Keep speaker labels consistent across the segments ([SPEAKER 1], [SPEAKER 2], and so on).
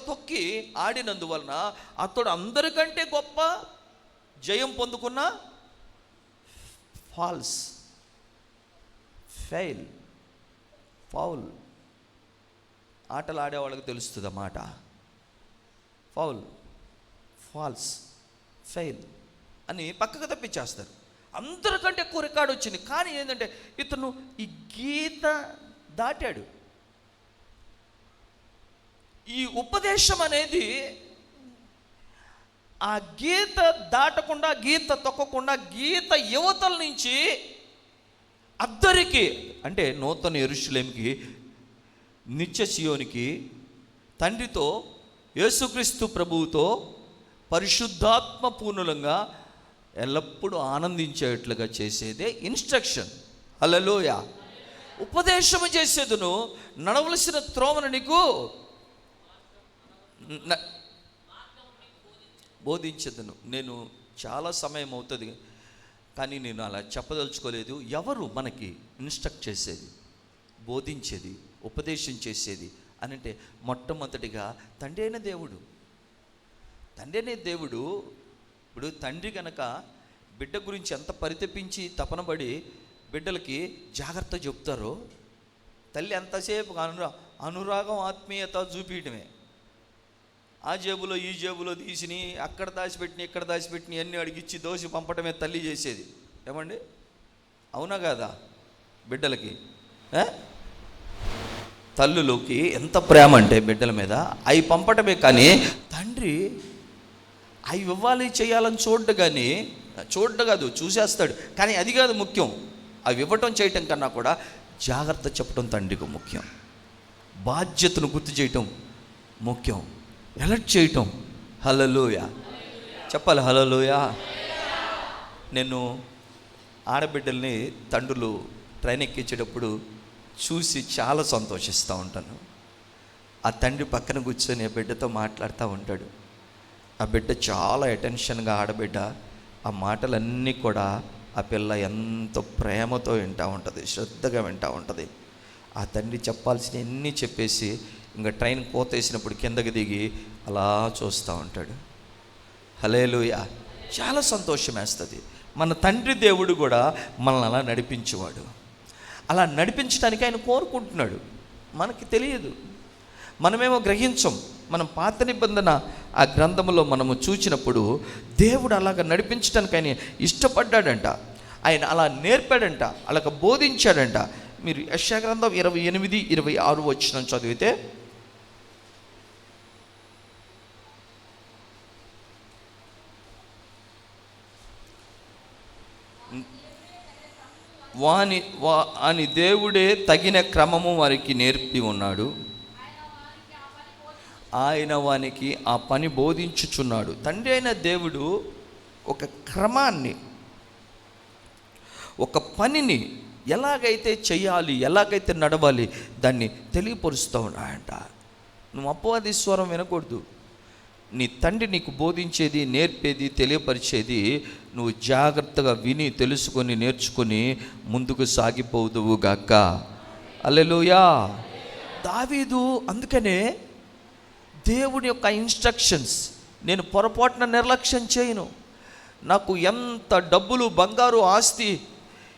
[SPEAKER 1] తొక్కి ఆడినందువలన అతడు అందరికంటే గొప్ప జయం పొందుకున్న ఫౌల్ ఆటలు ఆడేవాళ్ళకి తెలుస్తుంది అన్నమాట. ఫాల్స్ ఫెయిల్ అని పక్కకు తప్పించేస్తారు. అందరికంటే ఎక్కువ రికార్డు వచ్చింది. కానీ ఏంటంటే ఇతను ఈ గీత దాటాడు. ఈ ఉపదేశం అనేది ఆ గీత దాటకుండా, గీత తొక్కకుండా, గీత యువతల నుంచి అద్దరికి, అంటే నూతన యెరూషలేముకి, నిత్య సియోనికి, తండ్రితో, యేసుక్రీస్తు ప్రభువుతో పరిశుద్ధాత్మ పూర్ణులంగా ఎల్లప్పుడూ ఆనందించేట్లుగా చేసేదే ఇన్స్ట్రక్షన్. హల్లెలూయా. ఉపదేశము చేసేదును, నడవలసిన త్రోవను నీకు బోధించదును. నేను చాలా సమయం అవుతుంది కానీ నేను అలా చెప్పదలుచుకోలేదు. ఎవరు మనకి ఇన్స్ట్రక్ట్ చేసేది, బోధించేది, ఉపదేశం చేసేది అని అంటే మొట్టమొదటిగా తండ్రి అయిన దేవుడు. ఇప్పుడు తండ్రి కనుక బిడ్డ గురించి ఎంత పరితపించి తపనబడి బిడ్డలకి జాగ్రత్త చెప్తారో, తల్లి ఎంతసేపు అనురాగం, ఆత్మీయత చూపించడమే. ఆ జేబులో ఈ జేబులో తీసిని, అక్కడ దాచిపెట్టిన ఇక్కడ దాచిపెట్టిన అన్నీ అడిగిచ్చి దోసి పంపటమే తల్లి చేసేది. ఏమండి, అవునా కాదా? బిడ్డలకి తల్లులోకి ఎంత ప్రేమ అంటే బిడ్డల మీద అవి పంపటమే. కానీ తండ్రి అవి ఇవ్వాలి చేయాలని చూడడం కాదు, చూసేస్తాడు. కానీ అది కాదు ముఖ్యం. అవి ఇవ్వటం చేయటం కన్నా కూడా జాగ్రత్త చెప్పడం తండ్రికి ముఖ్యం. బాధ్యతను గుర్తు చేయటం ముఖ్యం. ఎలర్ట్ చేయటం. హల్లెలూయా చెప్పాలి. హల్లెలూయా. నేను ఆడబిడ్డల్ని తండ్రులు ట్రైన్ ఎక్కించేటప్పుడు చూసి చాలా సంతోషిస్తూ ఉంటాను. ఆ తండ్రి పక్కన కూర్చొని ఆ బిడ్డతో మాట్లాడుతూ ఉంటాడు. ఆ బిడ్డ చాలా అటెన్షన్గా, ఆడబిడ్డ ఆ మాటలన్నీ కూడా ఆ పిల్ల ఎంతో ప్రేమతో వింటూ ఉంటుంది, శ్రద్ధగా వింటూ ఉంటుంది. ఆ తండ్రి చెప్పాల్సిన అన్నీ చెప్పేసి ఇంకా ట్రైన్ కోతేసినప్పుడు కిందకి దిగి అలా చూస్తూ ఉంటాడు. హల్లెలూయా. చాలా సంతోషం వేస్తుంది. మన తండ్రి దేవుడు కూడా మనల్ని అలా నడిపించేవాడు. అలా నడిపించడానికి ఆయన కోరుకుంటున్నాడు. మనకి తెలియదు, మనమేమో గ్రహించం. మనం పాత నిబంధన ఆ గ్రంథంలో మనము చూసినప్పుడు దేవుడు అలాగ నడిపించడానికి ఆయన ఇష్టపడ్డాడంట. ఆయన అలా నేర్పాడంట, అలాగ బోధించాడంట. మీరు యెషయా గ్రంథం 28-26 వచనం చదివితే, వాని దేవుడే తగిన క్రమము వారికి నేర్పి ఉన్నాడు. ఆయన వానికి ఆ పని బోధించుచున్నాడు. తండ్రి అయిన దేవుడు ఒక క్రమాన్ని, ఒక పనిని ఎలాగైతే చేయాలి, ఎలాగైతే నడవాలి దాన్ని తెలియపరుస్తూ ఉన్నాడంట. నువ్వు అపవాది స్వరం వినకూడదు. నీ తండ్రి నీకు బోధించేది, నేర్పేది, తెలియపరిచేది నువ్వు జాగ్రత్తగా విని, తెలుసుకొని, నేర్చుకొని ముందుకు సాగిపోదువు గాక. హల్లెలూయా. దావీదు అందుకనే దేవుని యొక్క ఇన్స్ట్రక్షన్స్ నేను పొరపాటున నిర్లక్ష్యం చేయను. నాకు ఎంత డబ్బులు, బంగారు, ఆస్తి,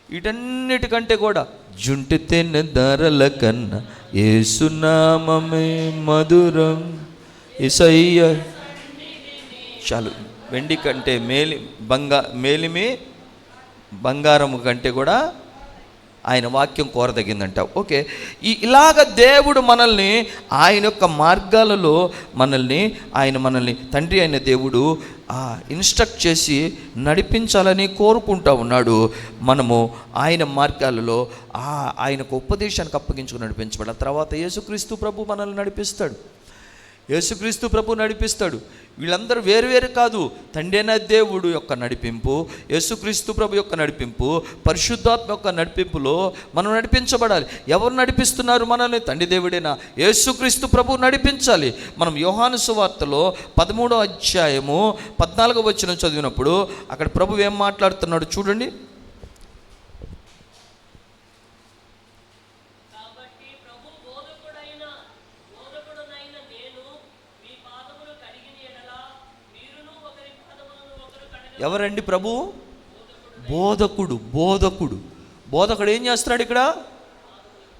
[SPEAKER 1] వీటన్నిటికంటే కూడా జుంటి తిన్న ధరల కన్నా యేసునామమే మధురం. యేసయ్య చాలు. వెండి కంటే మేలిమి బంగారము కంటే కూడా ఆయన వాక్యం కోరదగిందంట. ఓకే, ఇలాగ దేవుడు మనల్ని ఆయన యొక్క మార్గాలలో మనల్ని తండ్రి అయిన దేవుడు ఇన్స్ట్రక్ట్ చేసి నడిపించాలని కోరుకుంటూ ఉన్నాడు. మనము ఆయన మార్గాలలో ఆయనకు ఉపదేశానికి అప్పగించుకుని నడిపించబడ తర్వాత యేసుక్రీస్తు ప్రభు మనల్ని నడిపిస్తాడు. యేసుక్రీస్తు ప్రభు నడిపిస్తాడు. వీళ్ళందరూ వేరువేరు కాదు. తండ్రి అయిన దేవుడు యొక్క నడిపింపు, యేసుక్రీస్తు ప్రభు యొక్క నడిపింపు, పరిశుద్ధాత్మ యొక్క నడిపింపులో మనం నడిపించబడాలి. ఎవరు నడిపిస్తున్నారు మనల్ని? తండ్రి దేవుడైనా యేసుక్రీస్తు ప్రభు నడిపించాలి. మనం యోహాను సువార్తలో 13వ అధ్యాయము 14వ వచనం చదివినప్పుడు అక్కడ ప్రభు ఏం మాట్లాడుతున్నాడు చూడండి. ఎవరండి ప్రభు? బోధకుడు. బోధకుడు బోధకుడు ఏం చేస్తున్నాడు ఇక్కడ?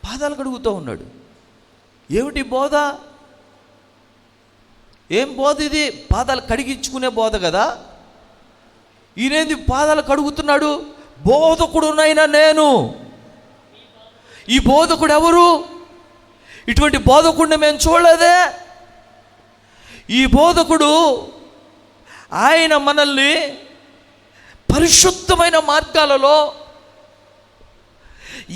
[SPEAKER 1] పాదాలు కడుగుతూ ఉన్నాడు. ఏమిటి బోధ? ఏం బోధ ఇది? పాదాలు కడిగించుకునే బోధ కదా. ఈయనేంది పాదాలు కడుగుతున్నాడు? బోధకుడునైనా నేను. ఈ బోధకుడు ఎవరు? ఇటువంటి బోధకుడిని మేము చూడలేదే. ఈ బోధకుడు ఆయన మనల్ని పరిశుద్ధమైన మార్గాలలో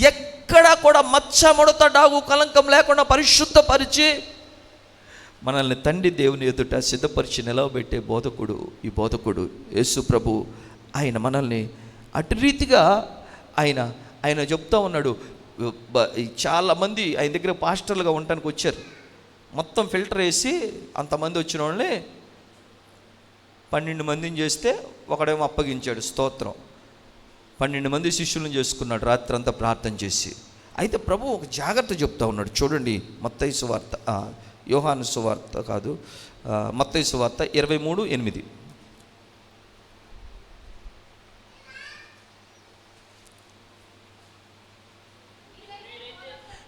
[SPEAKER 1] ఎక్కడ కూడా మచ్చ ముడత డాగు కలంకం లేకుండా పరిశుద్ధపరిచి మనల్ని తండ్రి దేవుని ఎదుట సిద్ధపరిచి నిలవబెట్టే బోధకుడు ఈ బోధకుడు యేసు ప్రభు. ఆయన మనల్ని అటు రీతిగా ఆయన చెప్తా ఉన్నాడు. చాలామంది ఆయన దగ్గర పాస్టర్లుగా ఉండటానికి వచ్చారు. మొత్తం ఫిల్టర్ వేసి అంతమంది వచ్చిన వాళ్ళని 12 మందిని చేస్తే ఒకడేమో అప్పగించాడు. స్తోత్రం. 12 మంది శిష్యులను చేసుకున్నాడు రాత్రంతా ప్రార్థన చేసి. అయితే ప్రభు ఒక జాగ్రత్త చెప్తా ఉన్నాడు. చూడండి, మత్తయి సువార్త, యోహాను సువార్త కాదు, మత్తయి సువార్త 23:8.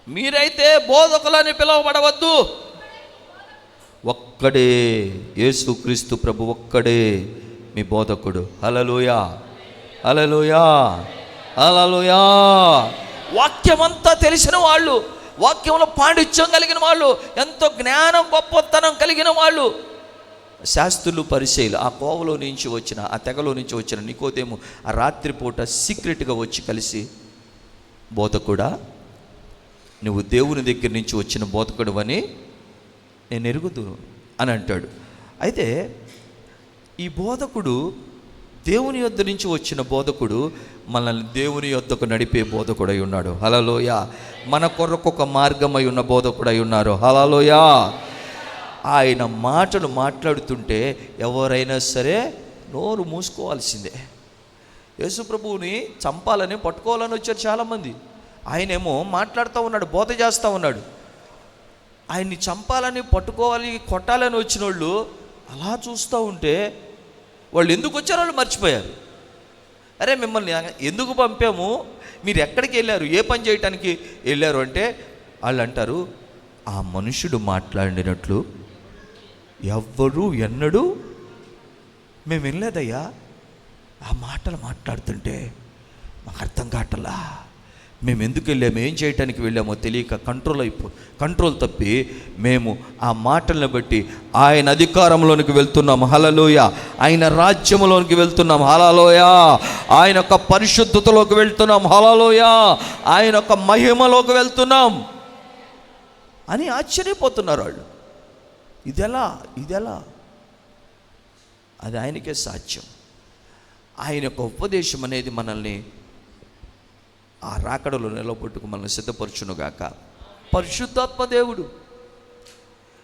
[SPEAKER 1] మీరైతే బోధకులని పిలువబడవద్దు, ఒక్కడే యేసుక్రీస్తు ప్రభు ఒక్కడే మీ బోధకుడు. హల్లెలూయా, హల్లెలూయా, హల్లెలూయా. వాక్యమంతా తెలిసిన వాళ్ళు, వాక్యంలో పాండిత్యం కలిగిన వాళ్ళు, ఎంతో జ్ఞానం గొప్పతనం కలిగిన వాళ్ళు, శాస్త్రులు పరిచయులు, ఆ కోవలో నుంచి వచ్చిన, ఆ తెగలో నుంచి వచ్చిన నికోదేము ఆ రాత్రిపూట సీక్రెట్గా వచ్చి కలిసి, బోధకుడా నువ్వు దేవుని దగ్గర నుంచి వచ్చిన బోధకుడు అని నేను ఎరుగుదును అని అంటాడు. అయితే ఈ బోధకుడు దేవుని యొద్ద నుంచి వచ్చిన బోధకుడు మనల్ని దేవుని యొద్దకు నడిపే బోధకుడై ఉన్నాడు. హల్లెలూయా. మన కొరకు ఒక మార్గమై ఉన్న బోధకుడై ఉన్నారు. హల్లెలూయా. ఆయన మాటలు మాట్లాడుతుంటే ఎవరైనా సరే నోరు మూసుకోవాల్సిందే. యేసు ప్రభువుని చంపాలని పట్టుకోవాలని వచ్చారు చాలామంది. ఆయనేమో మాట్లాడుతూ ఉన్నాడు, బోధ చేస్తూ ఉన్నాడు. ఆయన్ని చంపాలని పట్టుకోవాలి కొట్టాలని వచ్చిన వాళ్ళు అలా చూస్తూ ఉంటే వాళ్ళు ఎందుకు వచ్చారో వాళ్ళు మర్చిపోయారు. అరే మిమ్మల్ని ఎందుకు పంపాము, మీరు ఎక్కడికి వెళ్ళారు, ఏ పని చేయటానికి వెళ్ళారు అంటే వాళ్ళు అంటారు, ఆ మనుషుడు మాట్లాడినట్లు ఎవ్వరూ ఎన్నడూ మేము వినలేదయ్యా. ఆ మాటలు మాట్లాడుతుంటే మాకు అర్థం కావట్లా. మేము ఎందుకు వెళ్ళాము, ఏం చేయటానికి వెళ్ళామో తెలియక కంట్రోల్ తప్పి మేము ఆ మాటలను బట్టి ఆయన అధికారంలోనికి వెళ్తున్నాం. హల్లెలూయా. ఆయన రాజ్యంలోనికి వెళ్తున్నాం. హల్లెలూయా. ఆయన యొక్క పరిశుద్ధతలోకి వెళ్తున్నాం. హల్లెలూయా. ఆయన యొక్క మహిమలోకి వెళ్తున్నాం అని ఆశ్చర్యపోతున్నారు వాళ్ళు. ఇదెలా? అది ఆయనకే సాధ్యం. ఆయన యొక్క ఉపదేశం అనేది మనల్ని ఆ రాకడలో నిలబొట్టుకు మనల్ని సిద్ధపరచునుగాక. పరిశుద్ధాత్మ దేవుడు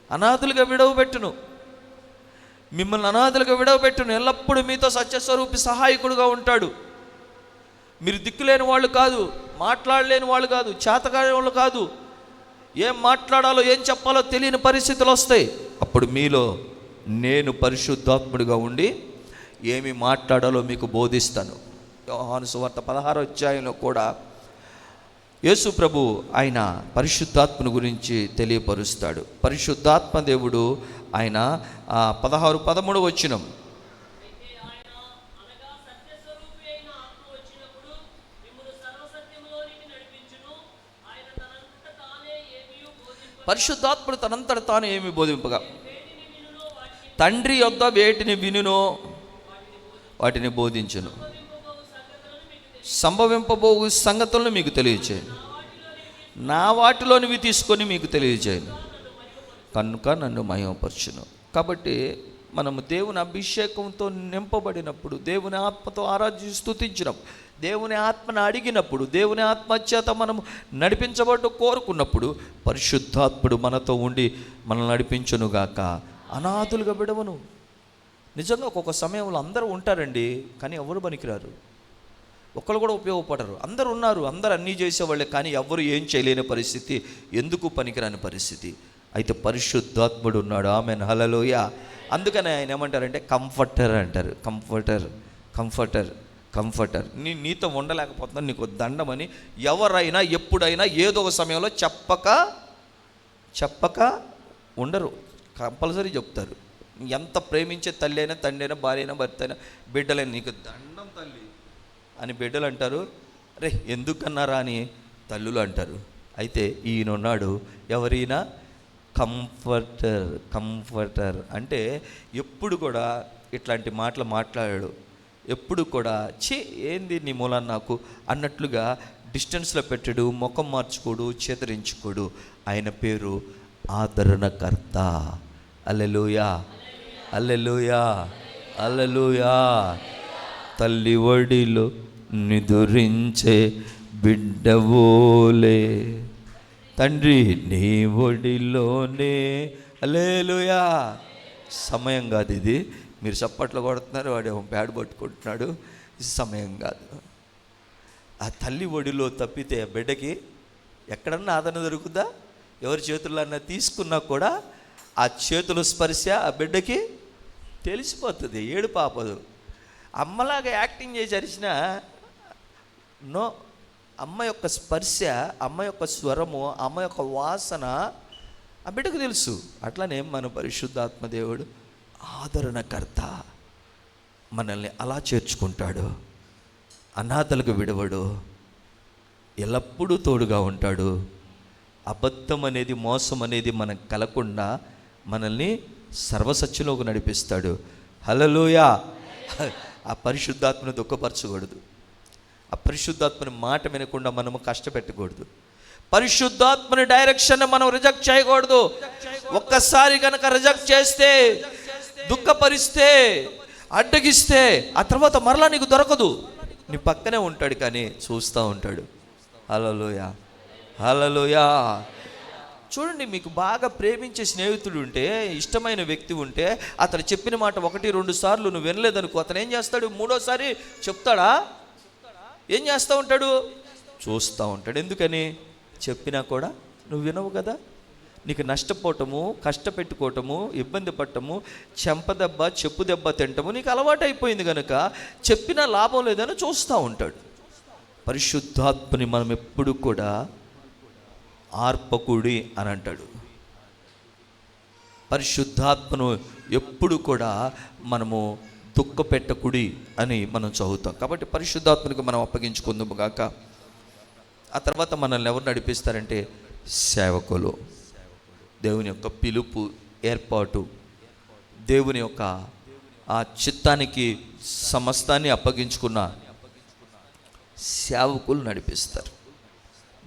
[SPEAKER 1] అనాథులుగా విడవబెట్టును, మిమ్మల్ని అనాథులుగా విడవబెట్టును. ఎల్లప్పుడూ మీతో సత్యస్వరూపి సహాయకుడుగా ఉంటాడు. మీరు దిక్కులేని వాళ్ళు కాదు, మాట్లాడలేని వాళ్ళు కాదు, చేతకాని వాళ్ళు కాదు. ఏం మాట్లాడాలో ఏం చెప్పాలో తెలియని పరిస్థితులు వస్తాయి. అప్పుడు మీలో నేను పరిశుద్ధాత్ముడిగా ఉండి ఏమి మాట్లాడాలో మీకు బోధిస్తాను. యోహాను సువార్త 16వ అధ్యాయంలో కూడా యేసు ప్రభు ఆయన పరిశుద్ధాత్మను గురించి తెలియపరుస్తాడు. పరిశుద్ధాత్మ దేవుడు ఆయన 16:13 వచనం, పరిశుద్ధాత్ముడు తనంతట తాను ఏమి బోధింపగా, తండ్రి యొద్ద వేటిని వినునో వాటిని బోధించును, సంభవింపబోవు సంగతులను మీకు తెలియచేయను, నా వాటిలోనివి తీసుకొని మీకు తెలియచేయను, కనుక నన్ను మహిమపరచును. కాబట్టి మనము దేవుని అభిషేకంతో నింపబడినప్పుడు, దేవుని ఆత్మతో ఆరాధ్య స్తుతించినప్పుడు, దేవుని ఆత్మను అడిగినప్పుడు, దేవుని ఆత్మ చేత మనము నడిపించబడ్డ కోరుకున్నప్పుడు పరిశుద్ధాత్ముడు మనతో ఉండి మనల్ని నడిపించునుగాక. అనాథులుగా విడవను. నిజంగా ఒక్కొక్క సమయంలో అందరూ ఉంటారండి, కానీ ఎవరు పనికిరారు, ఒక్కరు కూడా ఉపయోగపడరు. అందరూ ఉన్నారు, అందరూ అన్నీ చేసేవాళ్ళే, కానీ ఎవరు ఏం చేయలేని పరిస్థితి, ఎందుకు పనికిరాని పరిస్థితి. అయితే పరిశుద్ధాత్ముడు ఉన్నాడు. ఆమెన్. హల్లెలూయా. అందుకని ఆయన ఏమంటారంటే కంఫర్టర్ అంటారు. Comforter comforter comforter. నీతో ఉండలేకపోతున్నా, నీకు దండమని ఎవరైనా ఎప్పుడైనా ఏదో ఒక సమయంలో చెప్పక ఉండరు, కంపల్సరీ చెప్తారు. ఎంత ప్రేమించే తల్లి అయినా, తండ్రి అయినా, భార్య అయినా, భర్త అయినా, బిడ్డలైనా నీకు దండం తల్లి అని బిడ్డలు అంటారు. రే ఎందుకన్నారా అని తల్లులు అంటారు. అయితే ఈయనున్నాడు, ఎవరైనా కంఫర్టర్ అంటే ఎప్పుడు కూడా ఇట్లాంటి మాటలు మాట్లాడాడు. ఎప్పుడు కూడా ఏంది నీ మూలాన్ని నాకు అన్నట్లుగా డిస్టెన్స్లో పెట్టాడు, ముఖం మార్చుకోడు, చేతరించుకోడు. ఆయన పేరు ఆదరణకర్త. హల్లెలూయా, హల్లెలూయా, హల్లెలూయా. తల్లి ఒడిలో నిదురించే బిడ్డవోలే తండ్రి నీ ఒడిలోనే. హల్లెలూయా. సమయం కాదు ఇది, మీరు చప్పట్లు కొడుతున్నారు, వాడు ప్యాడ్ పట్టుకుంటున్నాడు. ఇది సమయం కాదు. ఆ తల్లి ఒడిలో తప్పితే ఆ బిడ్డకి ఎక్కడన్నా ఆదరణ దొరుకుతుందా? ఎవరి చేతుల్లో అన్నా తీసుకున్నా కూడా ఆ చేతుల స్పర్శ ఆ బిడ్డకి తెలిసిపోతుంది, ఏడు పాపదు. అమ్మలాగా యాక్టింగ్ చేసి అరిచిన నో, అమ్మ యొక్క స్పర్శ, అమ్మ యొక్క స్వరము, అమ్మ యొక్క వాసన ఆ బిడ్డకు తెలుసు. అట్లానే మన పరిశుద్ధాత్మ దేవుడు ఆదరణకర్త, మనల్ని అలా చేర్చుకుంటాడు. అనాథలకు విడవడు, ఎల్లప్పుడూ తోడుగా ఉంటాడు. అబద్ధం అనేది, మోసం అనేది మనకు కలగకుండా మనల్ని సర్వసత్యంలోకి నడిపిస్తాడు. హల్లెలూయా. ఆ పరిశుద్ధాత్మను దుఃఖపరచకూడదు, ఆ పరిశుద్ధాత్మని మాట వినకుండా మనము కష్టపెట్టకూడదు. పరిశుద్ధాత్మని డైరెక్షన్ మనం రిజెక్ట్ చేయకూడదు. ఒక్కసారి కనుక రిజెక్ట్ చేస్తే, దుఃఖపరిస్తే, అడ్డగిస్తే ఆ తర్వాత మరలా నీకు దొరకదు. నీ పక్కనే ఉంటాడు కానీ చూస్తూ ఉంటాడు. హల్లెలూయా, హల్లెలూయా. చూడండి, మీకు బాగా ప్రేమించే స్నేహితుడు ఉంటే, ఇష్టమైన వ్యక్తి ఉంటే, అతను చెప్పిన మాట 1-2 సార్లు నువ్వు వినలేదనుకో, అతను ఏం చేస్తాడు? 3వసారి చెప్తాడా? ఏం చేస్తూ ఉంటాడు? చూస్తూ ఉంటాడు. ఎందుకని? చెప్పినా కూడా నువ్వు వినవు కదా. నీకు నష్టపోవటము, కష్టపెట్టుకోవటము, ఇబ్బంది పడటము, చెంపదెబ్బ, చెప్పు దెబ్బ తింటము నీకు అలవాటు అయిపోయింది కనుక చెప్పినా లాభం లేదని చూస్తూ ఉంటాడు. పరిశుద్ధాత్మని మనం ఎప్పుడు కూడా ఆర్పకుడి అని అంటాడు. పరిశుద్ధాత్మను ఎప్పుడు కూడా మనము దుఃఖపెట్టకుడి అని మనం చదువుతాం. కాబట్టి పరిశుద్ధాత్మనికి మనం అప్పగించుకుందాము గాక. ఆ తర్వాత మనల్ని ఎవరు నడిపిస్తారంటే సేవకులు. దేవుని యొక్క పిలుపు, ఏర్పాటు, దేవుని యొక్క ఆ చిత్తానికి సమస్తాన్ని అప్పగించుకున్న సేవకులు నడిపిస్తారు.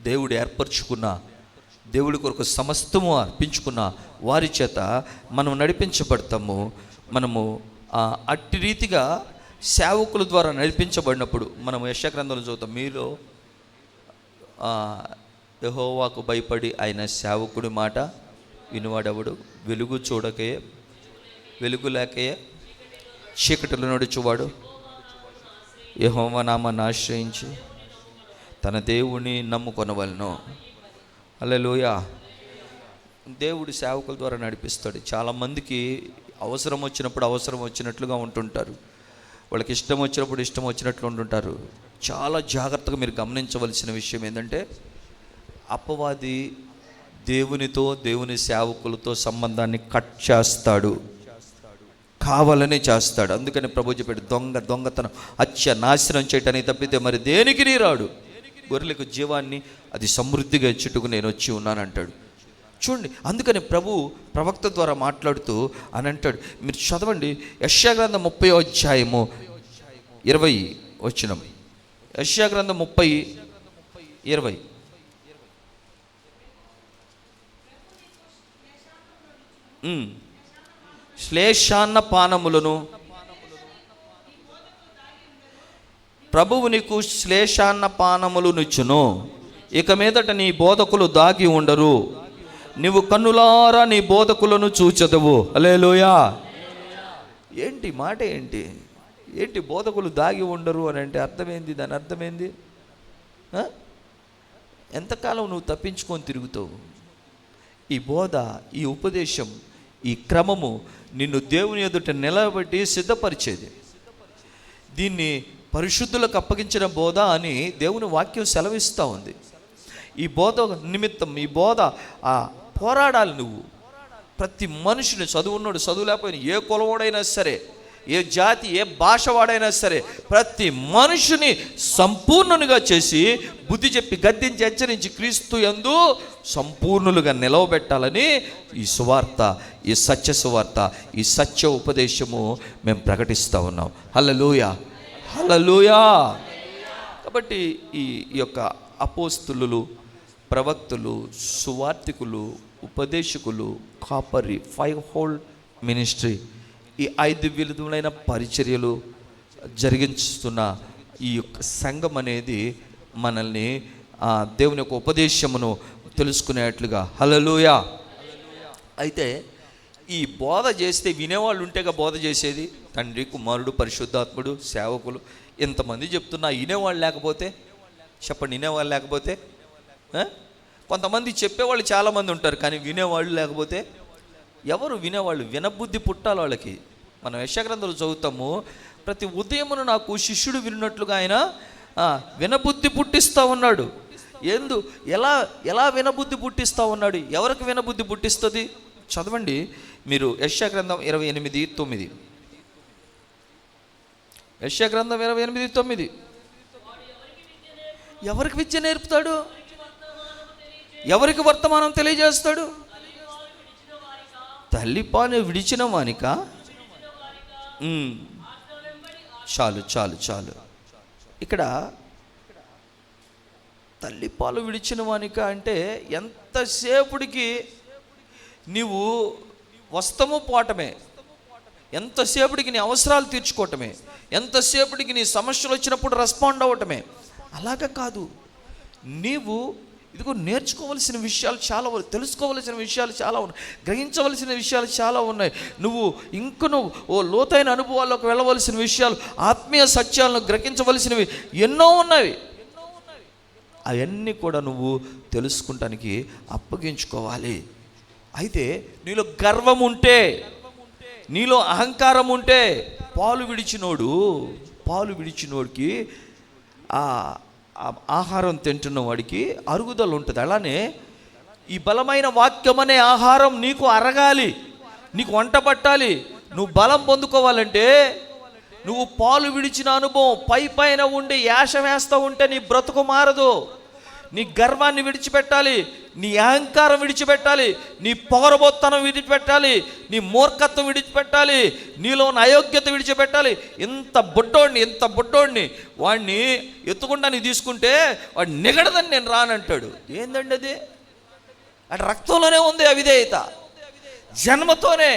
[SPEAKER 1] దేవుడు ఏర్పరచుకున్న, దేవుడి కొరకు సమస్తము అర్పించుకున్న వారి చేత మనం నడిపించబడతాము. మనము అట్టి రీతిగా సేవకుల ద్వారా నడిపించబడినప్పుడు మనం యెషయా గ్రంథంలో చదువుతాం, మీలో యెహోవాకు భయపడి ఆయన సేవకుడి మాట వినువాడెవడు? వెలుగు చూడకే, వెలుగు లేకే చీకటిలో నడుచువాడు యెహోవా నామాన్ని ఆశ్రయించి తన దేవుని నమ్ముకొనవలెను. హల్లెలూయా. దేవుడు సేవకుల ద్వారా నడిపిస్తాడు. చాలామందికి అవసరం వచ్చినప్పుడు అవసరం వచ్చినట్లుగా ఉంటుంటారు, వాళ్ళకి ఇష్టం వచ్చినప్పుడు ఇష్టం వచ్చినట్లు ఉంటుంటారు. చాలా జాగ్రత్తగా మీరు గమనించవలసిన విషయం ఏంటంటే, అపవాది దేవునితో, దేవుని సేవకులతో సంబంధాన్ని కట్ చేస్తాడు, కావాలని చేస్తాడు. అందుకని ప్రభు చెప్పాడు, దొంగతనం, హత్య, నాశనం చేయటానికి తప్పితే మరి దేనికి నీ రాడు. గొర్రెలకు జీవాన్ని అది సమృద్ధిగా ఇచ్చుటకు నేను వచ్చి ఉన్నాను అంటాడు. చూడండి, అందుకని ప్రభు ప్రవక్త ద్వారా మాట్లాడుతూ అని అంటాడు. మీరు చదవండి, యెషయా గ్రంథం 30వ అధ్యాయము 20 వచనం. యెషయా గ్రంథం 30:20. శ్లేషాన్న పానములను, ప్రభువు నీకు శ్లేషాన్న పానములు నిచ్చును. ఇక మీదట నీ బోధకులు దాగి ఉండరు, నీవు కన్నులారా నీ బోధకులను చూచెదవు. హల్లెలూయా. ఏంటి మాట? ఏంటి బోధకులు దాగి ఉండరు అని అంటే అర్థమైంది? దాని అర్థమైంది, ఎంతకాలం నువ్వు తప్పించుకొని తిరుగుతావు? ఈ బోధ, ఈ ఉపదేశం, ఈ క్రమము నిన్ను దేవుని ఎదుట నిలబెట్టి సిద్ధపరిచేది. దీన్ని పరిశుద్ధులకు అప్పగించిన బోధ అని దేవుని వాక్యం సెలవిస్తూ ఉంది. ఈ బోధ నిమిత్తం, ఈ బోధ పోరాడాలి నువ్వు. ప్రతి మనిషిని, చదువున్నాడు చదువు లేకపోయినా, ఏ కులవాడైనా సరే, ఏ జాతి, ఏ భాష వాడైనా సరే, ప్రతి మనుషుని సంపూర్ణునిగా చేసి బుద్ధి చెప్పి గద్దించి హెచ్చరించి క్రీస్తు యందు సంపూర్ణులుగా నిలవబెట్టాలని ఈ సువార్త, ఈ సత్య సువార్త, ఈ సత్య ఉపదేశము మేము ప్రకటిస్తూ ఉన్నాం. హల్లెలూయా, హల్లెలూయా. కాబట్టి ఈ యొక్క అపోస్తులు, ప్రవక్తలు, సువార్తికులు, ఉపదేశకులు, కాపరి, 5 హోల్డ్ మినిస్ట్రీ, ఈ 5 విధములైన పరిచర్యలు జరిగిస్తున్న ఈ యొక్క సంఘం అనేది మనల్ని దేవుని యొక్క ఉపదేశమును తెలుసుకునేట్లుగా. హల్లెలూయా. అయితే ఈ బోధ చేస్తే వినేవాళ్ళు ఉంటేగా బోధ చేసేది. తండ్రి, కుమారుడు, పరిశుద్ధాత్ముడు, సేవకులు, ఇంతమంది చెప్తున్నా వినేవాళ్ళు లేకపోతే చెప్పండి, వినేవాళ్ళు లేకపోతే. కొంతమంది చెప్పేవాళ్ళు చాలామంది ఉంటారు, కానీ వినేవాళ్ళు లేకపోతే ఎవరు వినేవాళ్ళు? వినబుద్ధి పుట్టాలి వాళ్ళకి. మనం యెషయా-గ్రంథంలో చదువుతాము, ప్రతి ఉదయమును నాకు శిష్యుడు విన్నట్లుగా ఆయన వినబుద్ధి పుట్టిస్తూ ఉన్నాడు. ఎలా వినబుద్ధి పుట్టిస్తూ ఉన్నాడు? ఎవరికి వినబుద్ధి పుట్టిస్తుంది? చదవండి మీరు యెషయా-గ్రంథం 28:9. యెషయా-గ్రంథం 28:9. ఎవరికి విద్య నేర్పుతాడు? ఎవరికి వర్తమానం తెలియజేస్తాడు? తల్లిపాలు విడిచిన వానిక. చాలు చాలు చాలు. ఇక్కడ తల్లిపాలు విడిచిన వానిక అంటే ఎంతసేపుడికి నీవు వస్తము పోవటమే, ఎంతసేపుడికి నీ అవసరాలు తీర్చుకోవటమే, ఎంతసేపుడికి నీ సమస్యలు వచ్చినప్పుడు రెస్పాండ్ అవ్వటమే. అలాగా కాదు. నీవు ఇదిగో నేర్చుకోవలసిన విషయాలు చాలా ఉన్నాయి, తెలుసుకోవలసిన విషయాలు చాలా ఉన్నాయి, గ్రహించవలసిన విషయాలు చాలా ఉన్నాయి. నువ్వు ఓ లోతైన అనుభవాల్లోకి వెళ్ళవలసిన విషయాలు, ఆత్మీయ సత్యాలను గ్రహించవలసినవి ఎన్నో ఉన్నాయి. అవన్నీ కూడా నువ్వు తెలుసుకుంటానికి అప్పగించుకోవాలి. అయితే నీలో గర్వం ఉంటే, నీలో అహంకారం ఉంటే, పాలు విడిచినోడికి ఆహారం తింటున్న వాడికి అరుగుదల ఉంటుంది. అలానే ఈ బలమైన వాక్యం అనే ఆహారం నీకు అరగాలి, నీకు వంట పట్టాలి. నువ్వు బలం పొందుకోవాలంటే నువ్వు పాలు విడిచిన అనుభవం పైన ఉండి యాష వేస్తూ ఉంటే నీ బ్రతుకు మారదు. నీ గర్వాన్ని విడిచిపెట్టాలి, నీ అహంకారం విడిచిపెట్టాలి, నీ పొగరబోత్తనం విడిచిపెట్టాలి, నీ మూర్ఖత్వం విడిచిపెట్టాలి, నీలో ఉన్న అయోగ్యత విడిచిపెట్టాలి. ఇంత బుడ్డోడిని వాడిని ఎత్తుకుంటా నీ తీసుకుంటే వాడు నిగడదని నేను రానంటాడు. ఏందండి అది? అటు రక్తంలోనే ఉంది అవిధేయత, జన్మతోనే,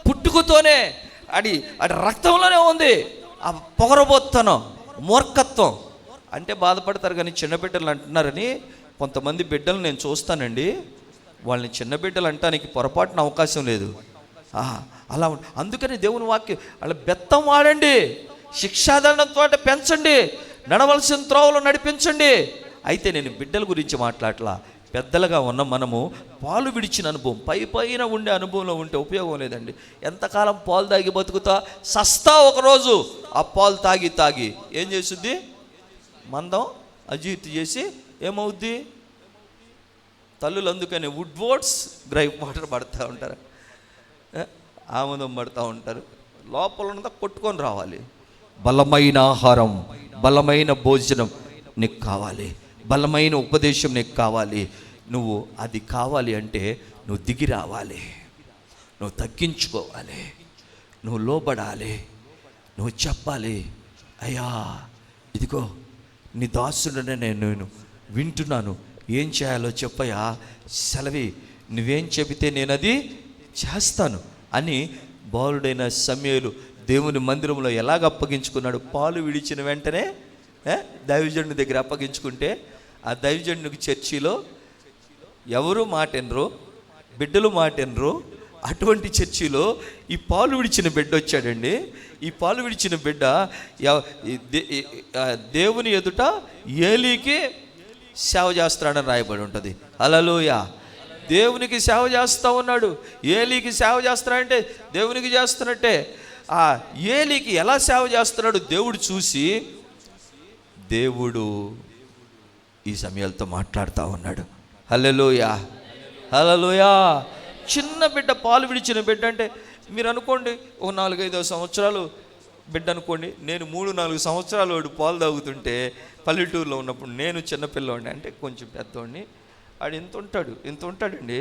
[SPEAKER 1] పుట్టుకతోనే అటు రక్తంలోనే ఉంది ఆ పొగరబోత్తనం, మూర్ఖత్వం. అంటే బాధపడతారు. కానీ చిన్న బిడ్డలు అంటున్నారని కొంతమంది బిడ్డలు నేను చూస్తానండి, వాళ్ళని చిన్న బిడ్డలు అంటానికి పొరపాటున అవకాశం లేదు. అలా అందుకని దేవుని వాక్యం వాళ్ళ బెత్తం వాడండి, శిక్షాదండంతో పెంచండి, నడవలసిన త్రోవలో నడిపించండి. అయితే నేను బిడ్డల గురించి మాట్లాడలా. పెద్దలుగా ఉన్న మనము పాలు విడిచిన అనుభవం, పైన ఉండే అనుభవంలో ఉంటే ఉపయోగం లేదండి. ఎంతకాలం పాలు తాగి బతుకుతా? సస్తా ఒకరోజు ఆ పాలు తాగి ఏం చేస్తుంది? మందం అజీర్తి చేసి ఏమవుద్ది? తల్లులు అందుకని వుడ్వర్డ్స్ గ్రైప్ వాటర్ పడుతూ ఉంటారు, ఆముదం పడుతూ ఉంటారు. లోపల ఉన్నదా కొట్టుకొని రావాలి. బలమైన ఆహారం, బలమైన భోజనం నీకు కావాలి, బలమైన ఉపదేశం నీకు కావాలి. నువ్వు అది కావాలి అంటే నువ్వు దిగి రావాలి, నువ్వు తగ్గించుకోవాలి, నువ్వు లోబడాలి, నువ్వు చెప్పాలి, అయ్యా ఇదిగో నీ దాసుడనే నేను వింటున్నాను, ఏం చేయాలో చెప్పయ్యా, సెలవి, నువ్వేం చెబితే నేను అది చేస్తాను అని. బాలుడైన సమూయేలు దేవుని మందిరంలో ఎలాగ అప్పగించుకున్నాడు? పాలు విడిచిన వెంటనే దైవజనుడి దగ్గర అప్పగించుకుంటే ఆ దైవజనుడికి చర్చిలో ఎవరు మాటెనరు, బిడ్డలు మాటెనరు. అటువంటి చర్చిలో ఈ పాలు విడిచిన బిడ్డ వచ్చాడండి. ఈ పాలు విడిచిన బిడ్డ దేవుని ఎదుట ఏలీకి సేవ చేస్తున్నాడని రాయబడి ఉంటుంది. హల్లెలూయా. దేవునికి సేవ చేస్తూ ఉన్నాడు. ఏలీకి సేవ చేస్తున్నాడంటే దేవునికి చేస్తున్నట్టే. ఆ ఏలీకి ఎలా సేవ చేస్తున్నాడు దేవుడు చూసి, దేవుడు ఈ సమయాలతో మాట్లాడుతూ ఉన్నాడు. హల్లెలూయా, హల్లెలూయా. చిన్న బిడ్డ, పాలు విడిచిన బిడ్డ అంటే మీరు అనుకోండి, ఓ 4-5 సంవత్సరాలు బిడ్డ అనుకోండి. నేను 3-4 సంవత్సరాలు వాడు పాలు తాగుతుంటే పల్లెటూరులో ఉన్నప్పుడు, నేను చిన్నపిల్లవాడిని అంటే కొంచెం పెద్దవాడిని, వాడు ఎంత ఉంటాడండి,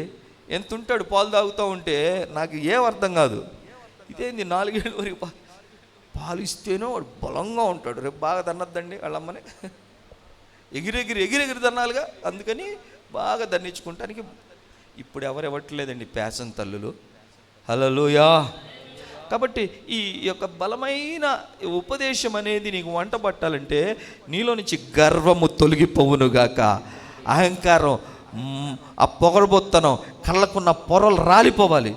[SPEAKER 1] ఎంత ఉంటాడు పాలు తాగుతూ ఉంటే నాకు ఏం అర్థం కాదు. ఇదేంది 4 ఏళ్ళ వరకు పాలు ఇస్తేనో వాడు బలంగా ఉంటాడు, రేపు బాగా దన్నద్దండి వాళ్ళమ్మని, ఎగిరెగిరి దన్నాలుగా, అందుకని బాగా దన్నించుకుంటానికి. ఇప్పుడు ఎవరు ఇవ్వట్లేదండి ప్యాసం తల్లులు. హల్లెలూయా. కాబట్టి ఈ యొక్క బలమైన ఉపదేశం అనేది నీకు వంట పట్టాలంటే నీలో నుంచి గర్వము తొలగిపోవునుగాక, అహంకారం, ఆ పొగరబొత్తనం, కళ్ళకున్న పొరలు రాలిపోవాలి.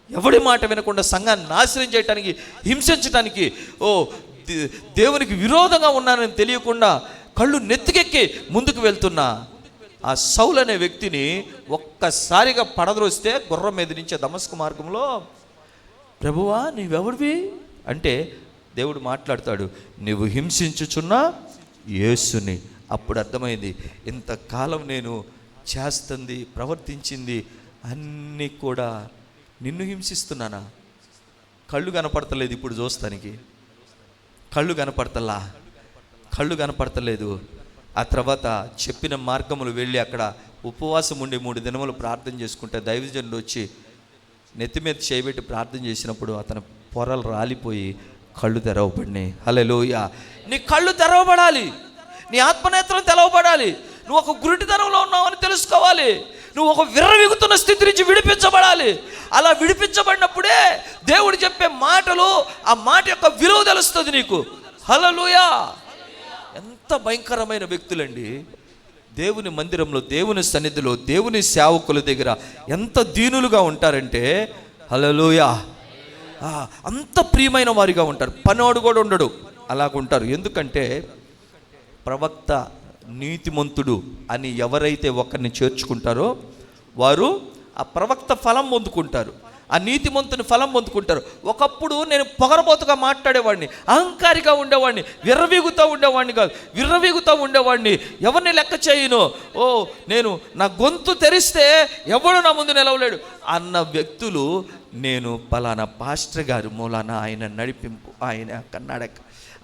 [SPEAKER 1] ఎవడి మాట వినకుండా సంఘాన్ని నాశనం చేయటానికి, హింసించటానికి, దేవునికి విరోధంగా ఉన్నానని తెలియకుండా కళ్ళు నెత్తికెక్కి ముందుకు వెళ్తున్నా ఆ సౌలు అనే వ్యక్తిని ఒక్కసారిగా పడద్రోస్తే గుర్రం మీద నుంచే దమస్కు మార్గంలో, ప్రభువా నీవెవడివి అంటే దేవుడు మాట్లాడతాడు, నువ్వు హింసించుచున్న యేసుని. అప్పుడు అర్థమైంది, ఇంతకాలం నేను చేస్తుంది, ప్రవర్తించింది అన్నీ కూడా నిన్ను హింసిస్తున్నానా? కళ్ళు కనపడతలేదు, ఇప్పుడు చూస్తానికి కళ్ళు కనపడతలేదు. ఆ తర్వాత చెప్పిన మార్గములు వెళ్ళి అక్కడ ఉపవాసం ఉండి 3 దినములు ప్రార్థన చేసుకుంటే దైవజనుడు వచ్చి నెత్తి మీద చేయబెట్టి ప్రార్థన చేసినప్పుడు అతని పొరలు రాలిపోయి కళ్ళు తెరవబడినాయి. హల్లెలూయా. నీ కళ్ళు తెరవబడాలి, నీ ఆత్మనేత్రం తెరవబడాలి. నువ్వు ఒక గురిటితనంలో ఉన్నావని తెలుసుకోవాలి. నువ్వు ఒక విర్రవీగుతున్న స్థితి నుంచి విడిపించబడాలి. అలా విడిపించబడినప్పుడే దేవుడు చెప్పే మాటలు, ఆ మాట యొక్క విలువ తెలుస్తుంది నీకు. హల్లెలూయా. ఎంత భయంకరమైన వ్యక్తులండి దేవుని మందిరంలో, దేవుని సన్నిధిలో, దేవుని సేవకుల దగ్గర ఎంత దీనులుగా ఉంటారంటే, హల్లెలూయా, అంత ప్రియమైన వారిగా ఉంటారు. పనోడు కూడా ఉండడు, అలాగుంటారు. ఎందుకంటే ప్రవక్త నీతిమంతుడు అని ఎవరైతే ఒకరిని చేర్చుకుంటారో వారు ఆ ప్రవక్త ఫలం పొందుకుంటారు, ఆ నీతిమంతుని ఫలం పొందుకుంటారు. ఒకప్పుడు నేను పొగరబోతుగా మాట్లాడేవాడిని, అహంకారిగా ఉండేవాడిని, విర్రవీగుతూ ఉండేవాడిని, ఎవరిని లెక్క చేయను, నేను నా గొంతు తెరిస్తే ఎవడు నా ముందు నిలవలేడు అన్న వ్యక్తులు, నేను పలానా పాస్టర్ గారు మూలాన ఆయన నడిపింపు, ఆయన యొక్క నడక,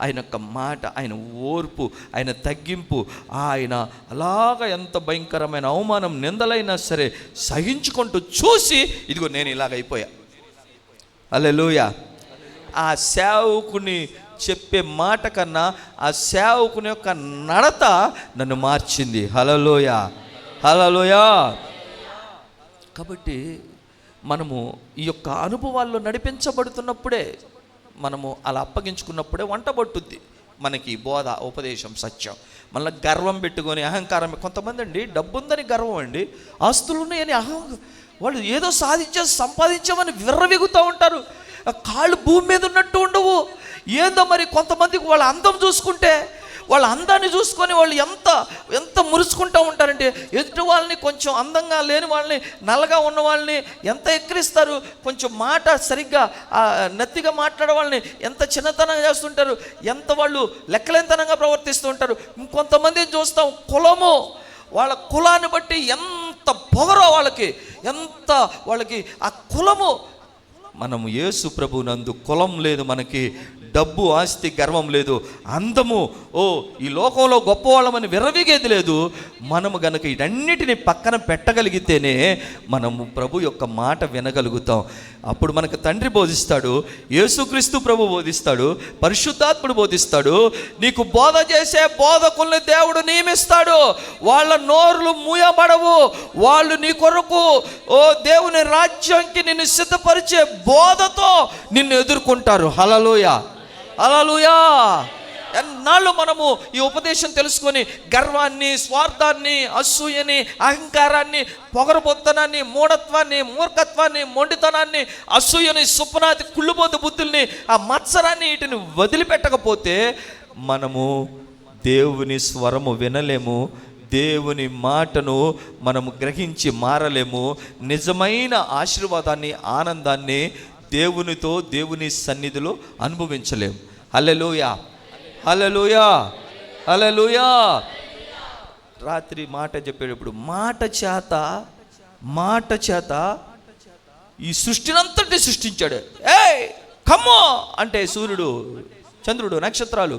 [SPEAKER 1] ఆయన యొక్క మాట, ఆయన ఓర్పు, ఆయన తగ్గింపు, ఆయన అలాగా ఎంత భయంకరమైన అవమానం, నిందలైనా సరే సహించుకుంటూ చూసి ఇదిగో నేను ఇలాగైపోయా. హల్లెలూయా. ఆ సేవకుని చెప్పే మాట కన్నా ఆ సేవకుని యొక్క నడత నన్ను మార్చింది. హల్లెలూయా, హల్లెలూయా. కాబట్టి మనము ఈ యొక్క అనుభవాల్లో నడిపించబడుతున్నప్పుడే, మనము అలా అప్పగించుకున్నప్పుడే వంట పట్టుద్ది మనకి బోధ, ఉపదేశం, సత్యం. మళ్ళీ గర్వం పెట్టుకొని అహంకారం. కొంతమంది అండి డబ్బు ఉందని గర్వం అండి, ఆస్తులు ఉన్నాయని వాళ్ళు ఏదో సంపాదించామని విర్రవీగుతూ ఉంటారు. కాళ్ళు భూమి మీద ఉన్నట్టు ఉండవు. ఏందో మరి కొంతమందికి వాళ్ళ అందం చూసుకుంటే, వాళ్ళ అందాన్ని చూసుకొని వాళ్ళు ఎంత మురుచుకుంటూ ఉంటారంటే, ఎదుటి వాళ్ళని, కొంచెం అందంగా లేని వాళ్ళని, నల్లగా ఉన్న వాళ్ళని ఎంత ఎక్కిరిస్తారు. కొంచెం మాట సరిగ్గా నత్తిగా మాట్లాడే వాళ్ళని ఎంత చిన్నతనంగా చేస్తుంటారు, ఎంత వాళ్ళు లెక్కలేనితనంగా ప్రవర్తిస్తూ ఉంటారు. ఇంకొంతమందిని చూస్తాం, కులము, వాళ్ళ కులాన్ని బట్టి ఎంత పొగరో వాళ్ళకి ఆ కులము. మనము యేసు ప్రభు నందు కులం లేదు, మనకి డబ్బు, ఆస్తి, గర్వం లేదు, అందము, ఈ లోకంలో గొప్పవాళ్ళమని విర్రవీగేది లేదు. మనము గనక ఇటన్నిటిని పక్కన పెట్టగలిగితేనే మనము ప్రభు యొక్క మాట వినగలుగుతాం. అప్పుడు మనకు తండ్రి బోధిస్తాడు, యేసుక్రీస్తు ప్రభు బోధిస్తాడు, పరిశుద్ధాత్ముడు బోధిస్తాడు. నీకు బోధ చేసే బోధకుల్ని దేవుడు నియమిస్తాడు. వాళ్ళ నోరులు మూయబడవు. వాళ్ళు నీ కొరకు దేవుని రాజ్యానికి నిన్ను సిద్ధపరిచే బోధతో నిన్ను ఎదుర్కొంటారు. హల్లెలూయా, హల్లెలూయా. ఎన్నాళ్ళు మనము ఈ ఉపదేశం తెలుసుకొని గర్వాన్ని, స్వార్థాన్ని, అసూయని, అహంకారాన్ని, పొగరబొత్తనాన్ని, మూఢత్వాన్ని, మూర్ఖత్వాన్ని, మొండితనాన్ని, అసూయని, సుప్నాతి, కుళ్ళుబోతు బుద్ధుల్ని, ఆ మత్సరాన్ని, వీటిని వదిలిపెట్టకపోతే మనము దేవుని స్వరము వినలేము, దేవుని మాటను మనము గ్రహించి మారలేము. నిజమైన ఆశీర్వాదాన్ని, ఆనందాన్ని దేవునితో దేవుని సన్నిధిలో అనుభవించలేము. హల్లెలూయా, హల్లెలూయా, హల్లెలూయా. రాత్రి మాట చెప్పేటప్పుడు మాట చేత ఈ సృష్టినంతటి సృష్టించాడు. కమ్మో అంటే సూర్యుడు, చంద్రుడు, నక్షత్రాలు,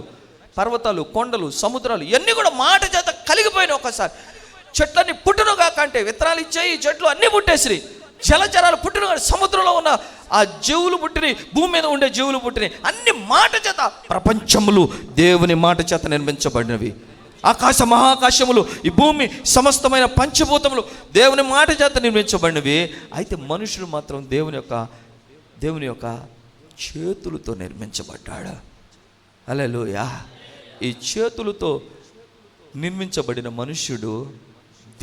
[SPEAKER 1] పర్వతాలు, కొండలు, సముద్రాలు ఇవన్నీ కూడా మాట చేత కలిగిపోయిన. ఒకసారి చెట్లన్నీ పుట్టునుగా కంటే విత్తనాలు ఇచ్చాయి, చెట్లు అన్నీ పుట్టేసిరి. జలచరాలు పుట్టిన, సముద్రంలో ఉన్న ఆ జీవులు పుట్టినాయి, భూమి మీద ఉండే జీవులు పుట్టినాయి. అన్ని మాట చేత, ప్రపంచములు దేవుని మాట చేత నిర్మించబడినవి. ఆకాశ మహాకాశములు, ఈ భూమి సమస్తమైన పంచభూతములు దేవుని మాట చేత నిర్మించబడినవి. అయితే మనుషులు మాత్రం దేవుని యొక్క చేతులతో నిర్మించబడ్డాడు. హల్లెలూయా. ఈ చేతులతో నిర్మించబడిన మనుష్యుడు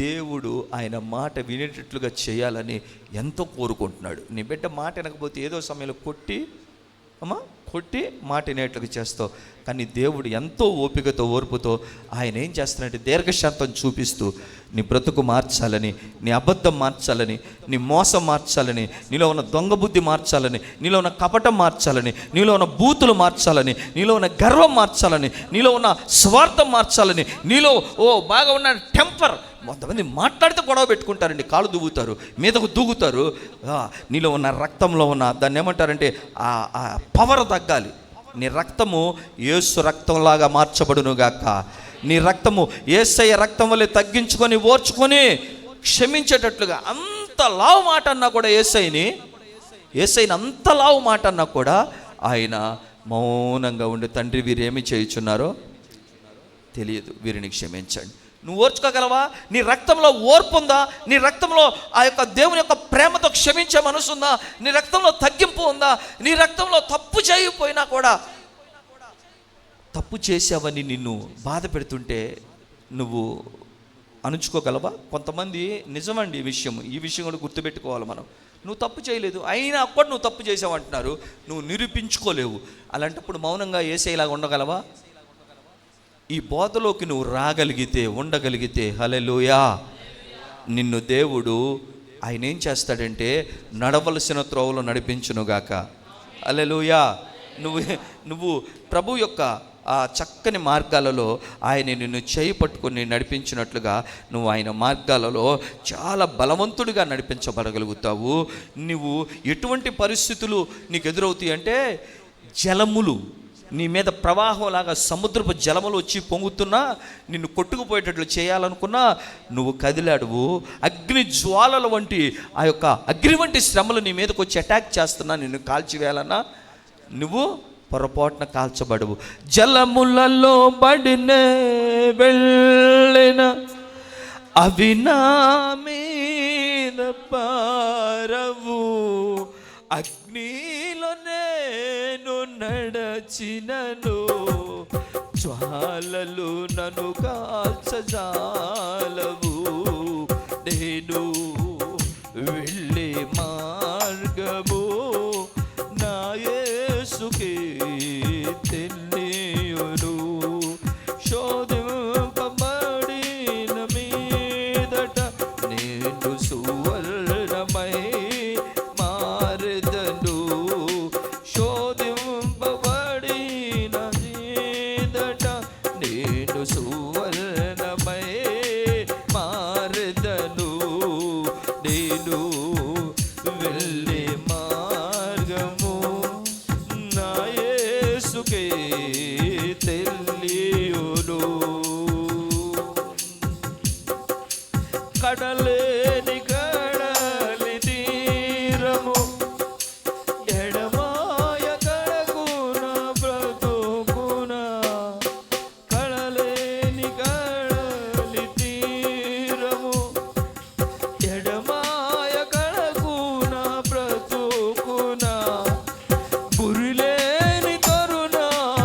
[SPEAKER 1] దేవుడు ఆయన మాట వినేటట్లుగా చేయాలని ఎంతో కోరుకుంటున్నాడు. నీ బిడ్డ మాట వినకపోతే ఏదో సమయంలో కొట్టి మాట వినేట్లుగా చేస్తావు. కానీ దేవుడు ఎంతో ఓపికతో, ఓర్పుతో ఆయన ఏం చేస్తానంటే దీర్ఘశాంతం చూపిస్తూ నీ బ్రతుకు మార్చాలని, నీ అబద్ధం మార్చాలని, నీ మోసం మార్చాలని, నీలో ఉన్న దొంగ బుద్ధి మార్చాలని, నీలో ఉన్న కపటం మార్చాలని, నీలో ఉన్న బూతులు మార్చాలని, నీలో ఉన్న గర్వం మార్చాలని, నీలో ఉన్న స్వార్థం మార్చాలని, నీలో బాగా ఉన్న టెంపర్. కొంతమంది మాట్లాడితే గొడవ పెట్టుకుంటారండి, కాళ్ళు దువ్వుతారు, మీదకు దూగుతారు. నీలో ఉన్న రక్తంలో ఉన్న దాన్ని ఏమంటారంటే ఆ పవర్ తగ్గాలి. నీ రక్తము యేసు రక్తంలాగా మార్చబడును గాక. నీ రక్తము యేసయ్య రక్తం వల్లే తగ్గించుకొని, ఓర్చుకొని, క్షమించేటట్లుగా. అంత లావు మాట అన్నా కూడా యేసయ్యని అంత లావు మాట అన్నా కూడా ఆయన మౌనంగా ఉండి, తండ్రి వీరు ఏమి చేయుచున్నారో తెలియదు, వీరిని క్షమించండి. నువ్వు ఓర్చుకోగలవా? నీ రక్తంలో ఓర్పు ఉందా? నీ రక్తంలో ఆ యొక్క దేవుని యొక్క ప్రేమతో క్షమించే మనసు ఉందా? నీ రక్తంలో తగ్గింపు ఉందా? నీ రక్తంలో తప్పు చేయకపోయినా కూడా, తప్పు చేసావని నిన్ను బాధ పెడుతుంటే నువ్వు అణుచుకోగలవా? కొంతమంది నిజమండి ఈ విషయం కూడా గుర్తుపెట్టుకోవాలి మనం. నువ్వు తప్పు చేయలేదు, అయినా కూడా నువ్వు తప్పు చేసావు అంటున్నారు, నువ్వు నిరూపించుకోలేవు. అలాంటప్పుడు మౌనంగా యేసయ్యలాగా ఉండగలవా? ఈ బోధలోకి నువ్వు రాగలిగితే, ఉండగలిగితే, హల్లెలూయా, నిన్ను దేవుడు ఆయన ఏం చేస్తాడంటే నడవలసిన త్రోవలో నడిపించునుగాక. హల్లెలూయా. నువ్వు ప్రభు యొక్క ఆ చక్కని మార్గాలలో ఆయన నిన్ను చేయి పట్టుకొని నడిపించినట్లుగా నువ్వు ఆయన మార్గాలలో చాలా బలవంతుడిగా నడిపించబడగలుగుతావు. నువ్వు ఎటువంటి పరిస్థితులు నీకు ఎదురవుతాయి అంటే, జలములు నీ మీద ప్రవాహంలాగా, సముద్రపు జలములు వచ్చి పొంగుతున్నా, నిన్ను కొట్టుకుపోయేటట్లు చేయాలనుకున్నా నువ్వు కదిలాడువు. అగ్ని జ్వాలల వంటి ఆ యొక్క అగ్ని వంటి శ్రమలు నీ మీదకి వచ్చి అటాక్ చేస్తున్నా, నిన్ను కాల్చివేయాలన్నా నువ్వు పొరపాటున కాల్చబడవు. జలములలో బడిన వెళ్ళిన అవి నా మీద పారవు, అగ్నిలో నేను నడచినను, జ్వాలలు నన్ను కాల్చజాలవు. నేను వెళ్ళే మార్గము నా యేసుకే తెలియును. శోధింపబడిన మీదట నేను సువర్ణమై మారెదను. శోధింపబడిన మీదట నేను సువర్ణమై మారెదను. నేను వెళ్ళే మార్గము నా యేసుకే తెలియును. కడలేని కడలి తీరము ఎడమాయ కడకున బ్రతుకున, కడలేని కడలి తీరము ఎడమాయ కడకున బ్రతుకున, గురిలేని తరుణాల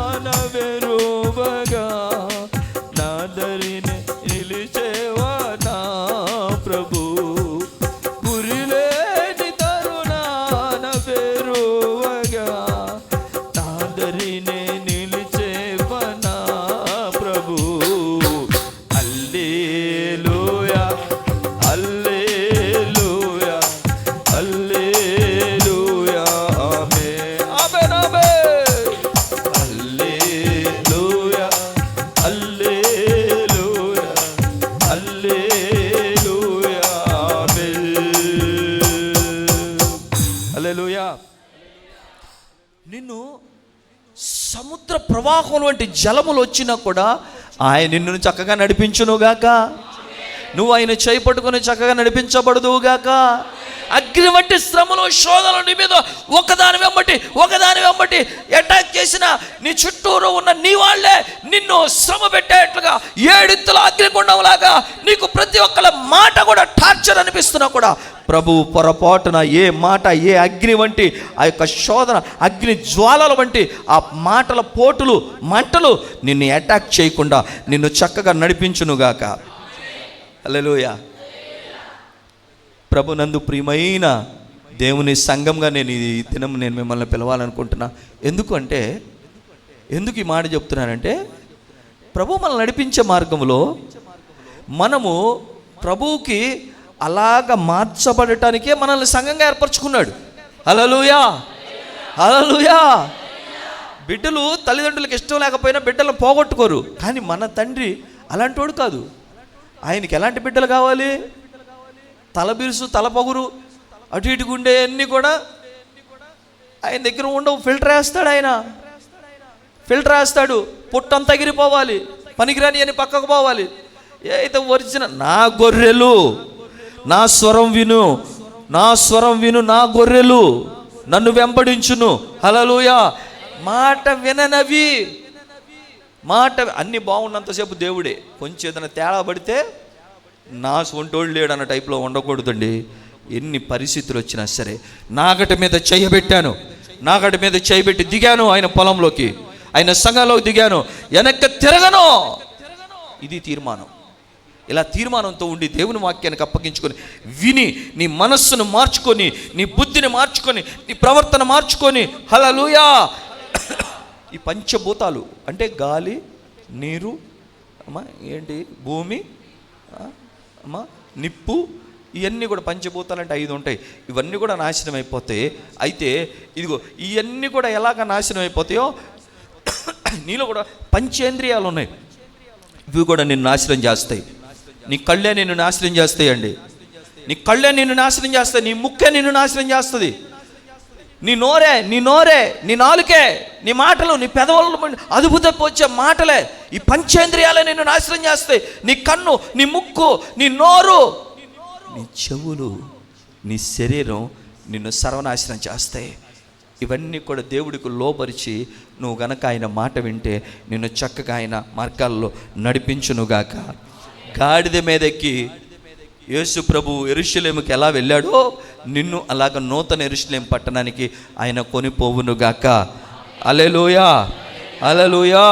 [SPEAKER 1] నిన్ను సముద్ర ప్రవాహం వంటి జలములు వచ్చినా కూడా ఆయన నిన్ను చక్కగా నడిపించునుగాక. నువ్వు ఆయన చేయి పట్టుకొని చక్కగా నడిపించబడదువుగాక. అగ్ని వంటి శ్రమలు శోధనలు నీ మీద ఒకదాని వెంబటి అటాక్ చేసిన నీ చుట్టూరు ఉన్న నీ వాళ్ళే నిన్ను శ్రమ పెట్టేట్లుగా ఏడింతల అగ్నిగుండంలాగా నీకు ప్రతి ఒక్కళ్ళ మాట కూడా టార్చర్ అనిపిస్తున్నా కూడా ప్రభువు పొరపాటున ఏ మాట, ఏ అగ్ని వంటి ఆ యొక్క శోధన, అగ్ని జ్వాలల వంటి ఆ మాటల పోటులు, మంటలు నిన్ను అటాక్ చేయకుండా నిన్ను చక్కగా నడిపించునుగాక. హల్లెలూయా. ప్రభునందు ప్రియమైన దేవుని సంఘంగా నేను ఈ దినం మిమ్మల్ని పిలవాలనుకుంటున్నా. ఎందుకు ఈ మాట చెప్తున్నానంటే, ప్రభు మనల్ని నడిపించే మార్గంలో మనము ప్రభువుకి అలాగ మార్చబడటానికే మనల్ని సంఘంగా ఏర్పరచుకున్నాడు. హల్లెలూయా, హల్లెలూయా. బిడ్డలు తల్లిదండ్రులకు ఇష్టం లేకపోయినా బిడ్డలను పోగొట్టుకోరు. కానీ మన తండ్రి అలాంటోడు కాదు. ఆయనకి ఎలాంటి బిడ్డలు కావాలి? తల బిరుసు, తల పొగురు, అటు ఇటు గుండె అన్నీ కూడా ఆయన దగ్గర ఉండవు. ఫిల్టర్ వేస్తాడు. పుట్టంతా ఎగిరిపోవాలి, పనికిరాని అని పక్కకు పోవాలి. అయితే ఒరిజినల్ నా గొర్రెలు నా స్వరం విను, నా గొర్రెలు నన్ను వెంబడించును. హల్లెలూయా. మాట విననవి, అన్నీ బాగున్నంతసేపు దేవుడే. కొంచెం ఏదైనా తేడా పడితే నా సొంటోళ్ళు లేడు అన్న టైప్లో ఉండకూడదండి. ఎన్ని పరిస్థితులు వచ్చినా సరే నాగటి మీద చేయబెట్టి దిగాను ఆయన పొలంలోకి, ఆయన సంఘంలోకి దిగాను, వెనక్కి తిరగను. ఇది తీర్మానం. ఇలా తీర్మానంతో ఉండి దేవుని వాక్యానికి అప్పగించుకొని విని నీ మనస్సును మార్చుకొని, నీ బుద్ధిని మార్చుకొని, నీ ప్రవర్తన మార్చుకొని, హల్లెలూయా. ఈ పంచభూతాలు అంటే గాలి, నీరు, భూమి, నిప్పు, ఇవన్నీ కూడా పంచభూతాలు అంటే 5 ఉంటాయి. ఇవన్నీ కూడా నాశనం అయిపోతాయి. అయితే ఇదిగో ఇవన్నీ కూడా ఎలాగ నాశనం అయిపోతాయో నీలో కూడా పంచేంద్రియాలు ఉన్నాయి. ఇవి కూడా నిన్ను నాశనం చేస్తాయి. నీ కళ్ళే నిన్ను నాశనం చేస్తాయండి. నీ నాశనం నీ ముక్కే నిన్ను నాశనం చేస్తుంది. నీ నోరే, నీ నాలుకే, నీ మాటలు, నీ పెదవులు అదుపు తప్పి వచ్చే మాటలే ఈ పంచేంద్రియాలే నిన్ను నాశనం చేస్తాయి. నీ కన్ను, నీ ముక్కు, నీ నోరు, నీ చెవులు, నీ శరీరం నిన్ను సర్వనాశనం చేస్తాయి. ఇవన్నీ కూడా దేవుడికి లోపరిచి నువ్వు గనక ఆయన మాట వింటే నిన్ను చక్కగా ఆయన మార్గాల్లో నడిపించునుగాక. గాడిద మీదెక్కి యేసు ప్రభు యెరూషలేముకి ఎలా వెళ్ళాడో నిన్ను అలాగ నూతన యెరూషలేం పట్టణానికి ఆయన కొనిపోవునుగాక. హల్లెలూయా, హల్లెలూయా.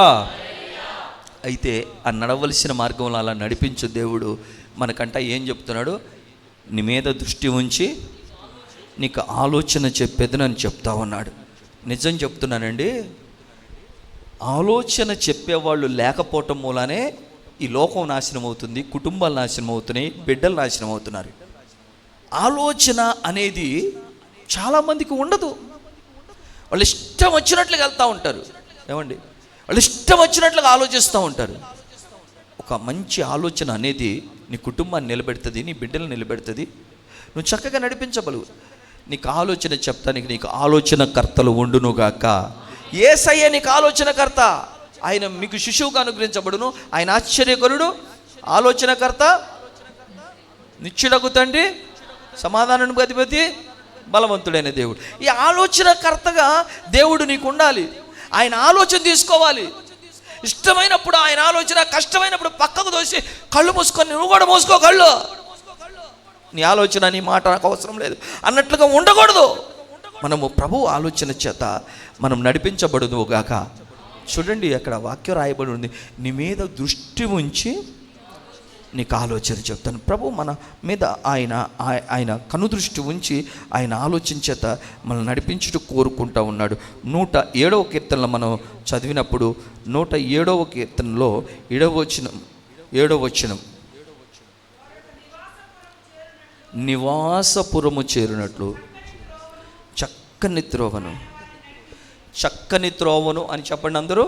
[SPEAKER 1] అయితే ఆ నడవలసిన మార్గంలో అలా నడిపించు దేవుడు మనకంట ఏం చెప్తున్నాడు? నీ మీద దృష్టి ఉంచి నీకు ఆలోచన చెప్పేదని చెప్తా ఉన్నాడు. నిజం చెప్తున్నానండి, ఆలోచన చెప్పేవాళ్ళు లేకపోవటం మూలానే ఈ లోకం నాశనం అవుతుంది, కుటుంబాలు నాశనం అవుతున్నాయి, బిడ్డలు నాశనం అవుతున్నారు. ఆలోచన అనేది చాలామందికి ఉండదు. వాళ్ళు ఇష్టం వచ్చినట్లుగా వెళ్తూ ఉంటారు. ఏమండి, వాళ్ళు ఇష్టం వచ్చినట్లుగా ఆలోచిస్తూ ఉంటారు. ఒక మంచి ఆలోచన అనేది నీ కుటుంబాన్ని నిలబెడుతుంది, నీ బిడ్డలు నిలబెడుతుంది. నువ్వు చక్కగా నడిపించగలవు. నీకు ఆలోచన చెప్తానికి నీకు ఆలోచనకర్తలు ఉండునుగాక. యేసయ్యే నీకు ఆలోచనకర్త. ఆయన మీకు శిశువుగా అనుగ్రహించబడును. ఆయన ఆశ్చర్యకరుడు, ఆలోచనకర్త, నిత్యుడగు తండ్రి, సమాధానానికి అధిపతి, బలవంతుడైన దేవుడు. ఈ ఆలోచనకర్తగా దేవుడు నీకు ఉండాలి. ఆయన ఆలోచన తీసుకోవాలి. ఇష్టమైనప్పుడు ఆయన ఆలోచన, కష్టమైనప్పుడు పక్కకు దోసి కళ్ళు మూసుకొని నువ్వు కూడా మూసుకో కళ్ళు. నీ ఆలోచన, నీ మాట నాకు అవసరం లేదు అన్నట్లుగా ఉండకూడదు. మనము ప్రభు ఆలోచన చేత మనం నడిపించబడుదుగాక. చూడండి, అక్కడ వాక్యం రాయబడి ఉంది, నీ మీద దృష్టి ఉంచి నీకు ఆలోచన చెప్తాను. ప్రభు మన మీద ఆయన కనుదృష్టి ఉంచి ఆయన ఆలోచన చేత మనం నడిపించుటూ కోరుకుంటూ ఉన్నాడు. 107వ కీర్తనలో మనం చదివినప్పుడు 107వ కీర్తనలో 7వ వచనం, నివాసపురము చేరినట్లు చక్కని త్రోవను అని చెప్పండి అందరూ.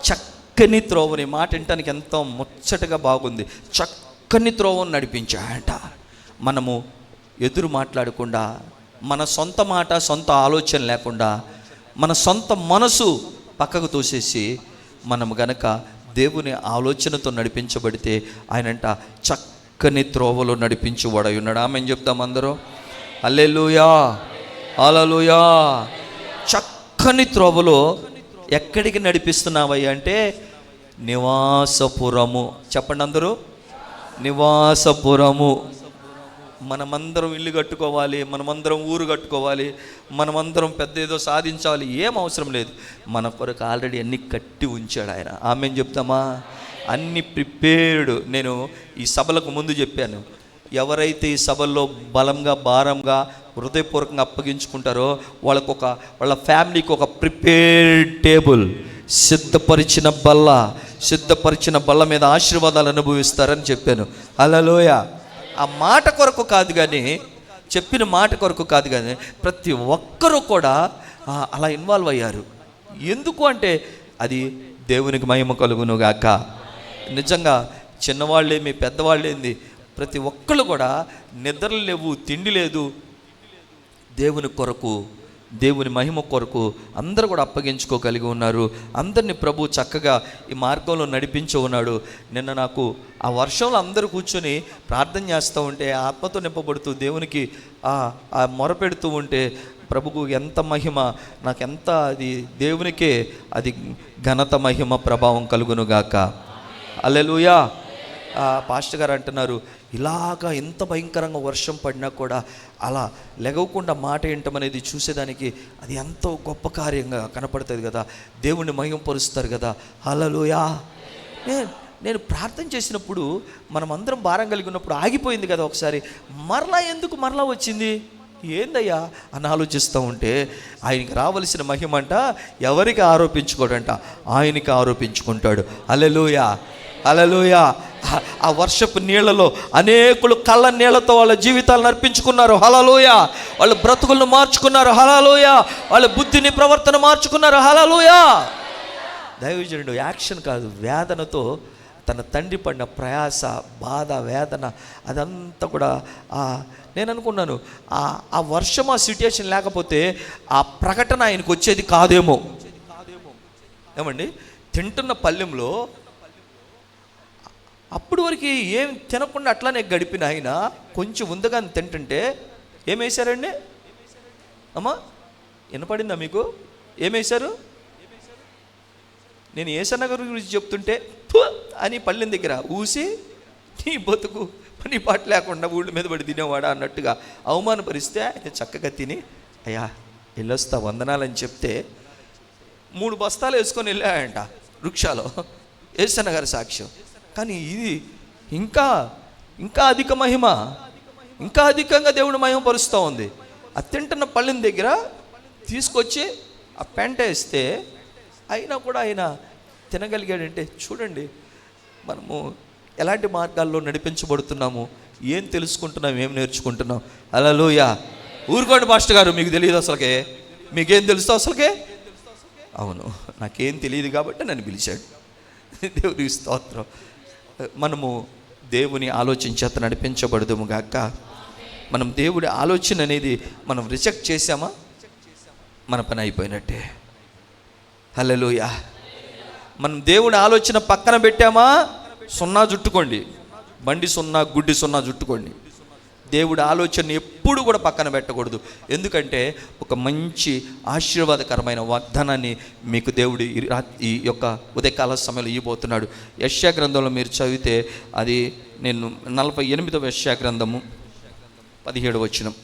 [SPEAKER 1] చక్కని త్రోవని మాట వినటానికి ఎంతో ముచ్చటగా బాగుంది. చక్కని త్రోవను నడిపించాడట. మనము ఎదురు మాట్లాడకుండా, మన సొంత మాట, సొంత ఆలోచన లేకుండా మన సొంత మనసు పక్కకు తోసేసి మనం గనక దేవుని ఆలోచనతో నడిపించబడితే ఆయనంట చక్కని త్రోవలో నడిపించువాడై ఉన్నాడు. ఆమేన్ చెప్తాం అందరూ. హల్లెలూయా, హల్లెలూయా. చక్కని త్రోవలో ఎక్కడికి నడిపిస్తున్నావయ్యా అంటే నివాసపురము. చెప్పండి అందరూ, నివాసపురము. మనమందరం ఇల్లు కట్టుకోవాలి, మనమందరం ఊరు కట్టుకోవాలి, మనమందరం పెద్ద ఏదో సాధించాలి, ఏం అవసరం లేదు. మన కొరకు ఆల్రెడీ అన్నీ కట్టి ఉంచాడు ఆయన. ఆమేన్ చెప్తామా? అన్ని ప్రిపేర్డ్. నేను ఈ సభలకు ముందు చెప్పాను, ఎవరైతే ఈ సభల్లో బలంగా భారంగా హృదయపూర్వకంగా అప్పగించుకుంటారో వాళ్ళ ఫ్యామిలీకి ఒక ప్రిపేర్డ్ టేబుల్, సిద్ధపరిచిన బల్ల మీద ఆశీర్వాదాలు అనుభవిస్తారని చెప్పాను. హల్లెలూయా. ఆ మాట కొరకు కాదు కానీ, చెప్పిన మాట కొరకు కాదు కానీ, ప్రతి ఒక్కరూ కూడా అలా ఇన్వాల్వ్ అయ్యారు. ఎందుకు అంటే అది దేవునికి మహిమ కలుగును గాక. నిజంగా చిన్నవాళ్ళేమి పెద్దవాళ్ళేంది, ప్రతి ఒక్కళ్ళు కూడా నిద్రలు లేవు, తిండి లేదు, దేవుని కొరకు దేవుని మహిమ కొరకు అందరూ కూడా అప్పగించుకోగలిగి ఉన్నారు. అందరినీ ప్రభు చక్కగా ఈ మార్గంలో నడిపించి ఉన్నాడు. నిన్న నాకు ఆ వర్షంలో అందరూ కూర్చొని ప్రార్థన చేస్తూ ఉంటే, ఆత్మతో నింపబడుతూ దేవునికి ఆ మొరపెడుతూ ఉంటే ప్రభుకు ఎంత మహిమ, నాకెంత అది దేవునికే అది ఘనత మహిమ ప్రభావం కలుగునుగాక. హల్లెలూయా. పాస్టర్ గారు అంటున్నారు, ఇలాగా ఎంత భయంకరంగా వర్షం పడినా కూడా అలా లెగవకుండా మాట వింటమనేది చూసేదానికి అది ఎంతో గొప్ప కార్యంగా కనపడుతుంది కదా. దేవుణ్ణి మహిమపరుస్తారు కదా. హల్లెలూయా. నేను ప్రార్థన చేసినప్పుడు మనం అందరం భారం కలిగి ఉన్నప్పుడు ఆగిపోయింది కదా ఒకసారి, మరలా వచ్చింది ఏందయ్యా అని ఆలోచిస్తూ ఉంటే, ఆయనకి రావలసిన మహిమ అంట ఎవరికి ఆరోపించుకోడంట, ఆయనకి ఆరోపించుకుంటాడు. హల్లెలూయా, హల్లెలూయా. ఆ వర్షపు నీళ్లలో అనేకులు కళ్ళ నీళ్లతో వాళ్ళ జీవితాలను అర్పించుకున్నారు. హల్లెలూయా. వాళ్ళు బ్రతుకులను మార్చుకున్నారు. హల్లెలూయా. వాళ్ళ బుద్ధిని ప్రవర్తన మార్చుకున్నారు. హల్లెలూయా. దైవజనుడు యాక్షన్ కాదు, వేదనతో తన తండ్రి పడిన ప్రయాస, బాధ, వేదన అదంతా కూడా నేను అనుకున్నాను, ఆ వర్షం ఆ సిట్యుయేషన్ లేకపోతే ఆ ప్రకటన ఆయనకు వచ్చేది కాదేమో. ఏమండి, తింటున్న పల్లెంలో అప్పుడు వరకు ఏం తినకుండా అట్లానే గడిపిన ఆయన కొంచెం ఉందగా తింటుంటే ఏమేశారండి అమ్మా? వినపడిందా మీకు? ఏమేశారు? నేను యేసన్న గారి గురించి చెప్తుంటే అని పల్లెం దగ్గర ఊసి, నీ బతుకు పని పాట లేకుండా ఊళ్ళ మీద పడి తినేవాడా అన్నట్టుగా అవమానపరిస్తే ఆయన చక్కగా తిని, అయ్యా వెళ్ళొస్తా వందనాలని చెప్తే 3 బస్తాలు వేసుకొని వెళ్ళాయంట వృక్షాలో. యేసన్న గారి సాక్ష్యం. కానీ ఇది ఇంకా అధిక మహిమ, ఇంకా అధికంగా దేవుడు మహిమ పరుస్తూ ఉంది. ఆ తింటున్న పళ్ళెం దగ్గర తీసుకొచ్చి ఆ పెంట వేస్తే అయినా కూడా ఆయన తినగలిగాడంటే చూడండి మనము ఎలాంటి మార్గాల్లో నడిపించబడుతున్నాము, ఏం తెలుసుకుంటున్నాం, ఏం నేర్చుకుంటున్నాం. హల్లెలూయా. ఊరుకోండి పాస్టర్ గారు, మీకు తెలియదు అసలుకే, మీకేం తెలుస్తా అసలుకే? అవును, నాకేం తెలియదు కాబట్టి నన్ను పిలిచాడు. దేవునికి స్తోత్రం. మనము దేవుని ఆలోచించేత నడిపించబడదుము గాక. మనం దేవుడి ఆలోచన అనేది మనం రిజెక్ట్ చేసామా, మన పని అయిపోయినట్టే. హల్లెలూయా. మనం దేవుడి ఆలోచన పక్కన పెట్టామా, 0 జుట్టుకోండి, బండి 0 గుడ్డి 0 జుట్టుకోండి. దేవుడి ఆలోచన ఎప్పుడు కూడా పక్కన పెట్టకూడదు. ఎందుకంటే ఒక మంచి ఆశీర్వాదకరమైన వాగ్దానాన్ని మీకు దేవుడు ఈ యొక్క ఉదయకాల సమయంలో ఇవ్వబోతున్నాడు. యెషయా గ్రంథంలో మీరు చదివితే అది నేను 48వ యెషయా గ్రంథము 17వ వచనం.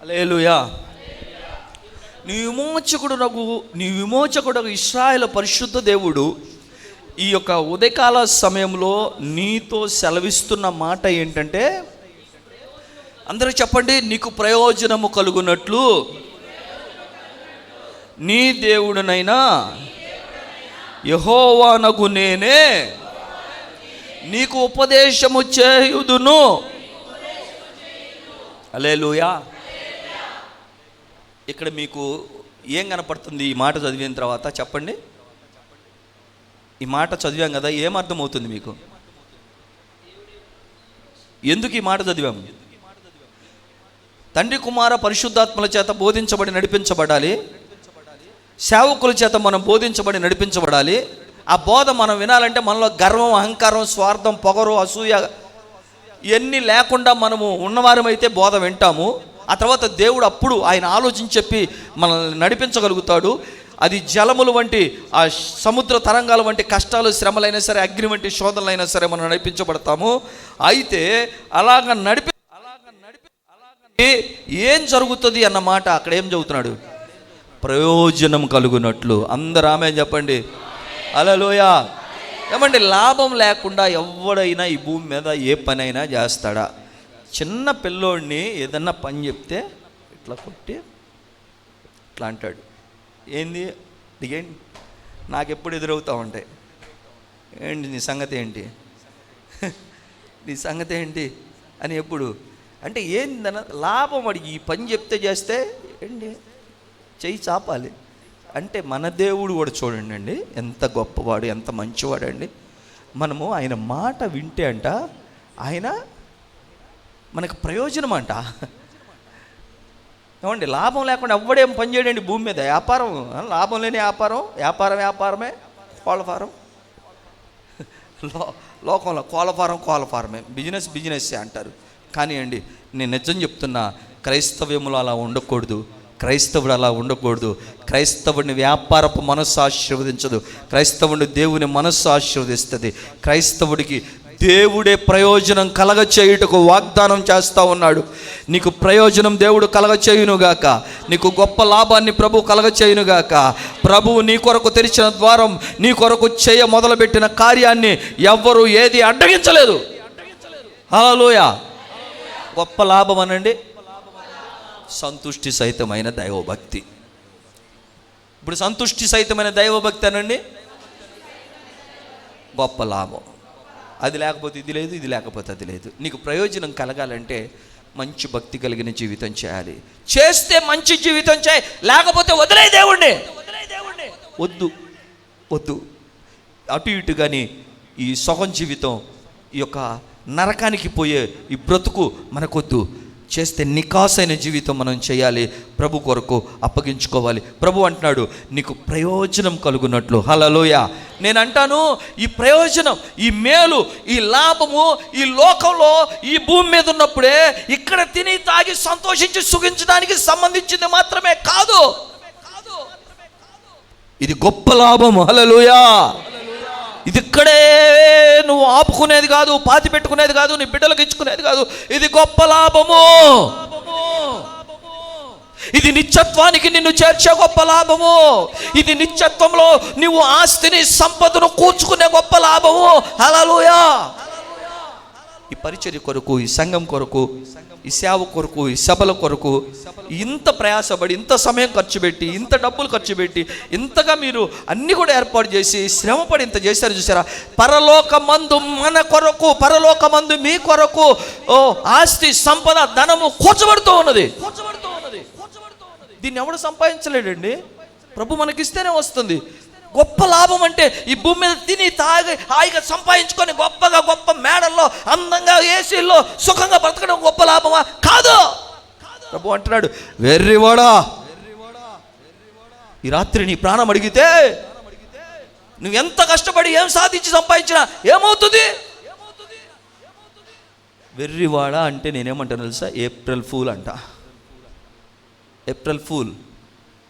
[SPEAKER 1] హల్లెలూయా. నీ విమోచకుడు ఇశ్రాయేలు పరిశుద్ధ దేవుడు ఈ యొక్క ఉదయకాల సమయంలో నీతో సెలవిస్తున్న మాట ఏంటంటే, అందరూ చెప్పండి, నీకు ప్రయోజనము కలుగునట్లు నీ దేవుడనైనా యెహోవానగు నేనే నీకు ఉపదేశము చేయుదును. హల్లెలూయా. ఇక్కడ మీకు ఏం కనపడుతుంది ఈ మాట చదివిన తర్వాత? చెప్పండి. ఈ మాట చదివాం కదా, ఏమర్థమవుతుంది మీకు? ఎందుకు ఈ మాట చదివాము? తండ్రి కుమార పరిశుద్ధాత్మల చేత బోధించబడి నడిపించబడాలి, సేవకుల చేత మనం బోధించబడి నడిపించబడాలి. ఆ బోధ మనం వినాలంటే మనలో గర్వం, అహంకారం, స్వార్థం, పొగరు, అసూయ ఇవన్నీ లేకుండా మనము ఉన్నవారమైతే బోధ వింటాము. ఆ తర్వాత దేవుడు అప్పుడు ఆయన ఆలోచించి చెప్పి మనల్ని నడిపించగలుగుతాడు. అది జలములు వంటి, ఆ సముద్ర తరంగాల వంటి కష్టాలు, శ్రమలైనా సరే, అగ్ని వంటి శోధనలైనా సరే మనం నడిపించబడతాము. అయితే అలాగ ఏం జరుగుతుంది అన్నమాట అక్కడ ఏం చెబుతున్నాడు? ప్రయోజనం కలుగునట్లు. అందరూ ఆమె చెప్పండి. హల్లెలూయా. ఏమండి, లాభం లేకుండా ఎవడైనా ఈ భూమి మీద ఏ పనైనా చేస్తాడా? చిన్న పిల్లోడిని ఏదన్నా పని చెప్తే ఇట్లా కొట్టి ఇట్లా అంటాడు, ఏంది దిగేంటి, నాకు ఎప్పుడు ఎదురవుతూ ఉంటాయి, ఏంటి నీ సంగతి ఏంటి, నీ సంగతి ఏంటి అని ఎప్పుడు అంటే ఏందన్న లాభం. వాడికి ఈ పని చెప్తే చేస్తే ఏంటి చెయ్యి చాపాలి అంటే. మన దేవుడు కూడా చూడండి అండి, ఎంత గొప్పవాడు, ఎంత మంచివాడు అండి. మనము ఆయన మాట వింటే అంట ఆయన మనకు ప్రయోజనం అంట. ఏమండి, లాభం లేకుండా ఎవ్వడేం పని చేయడండి భూమి మీద. వ్యాపారం, లాభం లేని వ్యాపారం, వ్యాపారమే కోళ్ళ లోకంలో కోళ్ళ ఫారమే, బిజినెస్ అంటారు. కానీ అండి, నేను నిజం చెప్తున్నా, క్రైస్తవ్యములు అలా ఉండకూడదు. క్రైస్తవుడు అలా ఉండకూడదు. క్రైస్తవుడిని వ్యాపారపు మనస్సు ఆశీర్వదించదు. క్రైస్తవుడిని దేవుని మనస్సు ఆశీర్వదిస్తుంది. క్రైస్తవుడికి దేవుడే ప్రయోజనం కలగ చేయుటకు వాగ్దానం చేస్తూ ఉన్నాడు. నీకు ప్రయోజనం దేవుడు కలగ చేయునుగాక, నీకు గొప్ప లాభాన్ని ప్రభు కలగ చేయునుగాక. ప్రభువు నీ కొరకు తెరిచిన ద్వారం, నీ కొరకు చేయ మొదలుపెట్టిన కార్యాన్ని ఎవ్వరూ ఏది అడ్డగించలేదు. హల్లెలూయా. గొప్ప లాభం అనండి, సంతుష్టి సహితమైన దైవభక్తి. ఇప్పుడు సంతుష్టి సహితమైన దైవభక్తి అనండి, గొప్ప లాభం. అది లేకపోతే ఇది లేదు, ఇది లేకపోతే అది లేదు. నీకు ప్రయోజనం కలగాలంటే మంచి భక్తి కలిగిన జీవితం చేయాలి. చేస్తే మంచి జీవితం చేయి, లేకపోతే వదిలే దేవుణ్ణి. వద్దు అటు ఇటు కానీ ఈ సొగం జీవితం, ఈ యొక్క నరకానికి పోయే ఈ బ్రతుకు మనకొద్దు. చేస్తే నికాసైన జీవితం మనం చేయాలి, ప్రభు కొరకు అప్పగించుకోవాలి. ప్రభు అంటున్నాడు నీకు ప్రయోజనం కలుగునట్లు. హల్లెలూయా. నేను అంటాను, ఈ ప్రయోజనం, ఈ మేలు, ఈ లాభము ఈ లోకంలో ఈ భూమి మీద ఉన్నప్పుడే ఇక్కడ తిని తాగి సంతోషించి సుఖించడానికి సంబంధించింది మాత్రమే కాదు. ఇది గొప్ప లాభం. హల్లెలూయా. ఇది ఇక్కడే నువ్వు ఆపుకునేది కాదు, పాతి పెట్టుకునేది కాదు, నీ బిడ్డలకు ఇచ్చుకునేది కాదు. ఇది గొప్ప లాభము. ఇది నిత్యత్వానికి నిన్ను చేర్చే గొప్ప లాభము. ఇది నిత్యత్వంలో నువ్వు ఆస్తిని, సంపదను కూర్చుకునే గొప్ప లాభము. హల్లెలూయా. ఈ పరిచర్య కొరకు, ఈ సంఘం కొరకు, ఈ సేవ కొరకు, ఈ సభల కొరకు ఇంత ప్రయాసపడి, ఇంత సమయం ఖర్చు పెట్టి, ఇంత డబ్బులు ఖర్చు పెట్టి, ఇంతగా మీరు అన్నీ కూడా ఏర్పాటు చేసి శ్రమపడి ఇంత చేశారు. చూసారా? పరలోకమందు మన కొరకు, పరలోకమందు మీ కొరకు ఆస్తి, సంపద, ధనము కూర్చబడుతూ ఉన్నది. దీన్ని ఎవడు సంపాదించలేడండి, ప్రభు మనకిస్తేనే వస్తుంది. గొప్ప లాభం అంటే ఈ భూమి మీద తిని తాగి హాయిగా సంపాదించుకొని గొప్ప మేడల్లో అందంగా ఏసీల్లో సుఖంగా బ్రతకడం గొప్ప లాభమా? కాదు. ప్రభు అంటున్నాడు, వెర్రివాడా, ఈ రాత్రి నీ ప్రాణం అడిగితే నువ్వు ఎంత కష్టపడి ఏం సాధించి సంపాదించినా ఏమవుతుంది? వెర్రివాడా అంటే నేనేమంటాను తెలుసా? ఏప్రిల్ ఫూల్ అంట. ఏప్రిల్ ఫూల్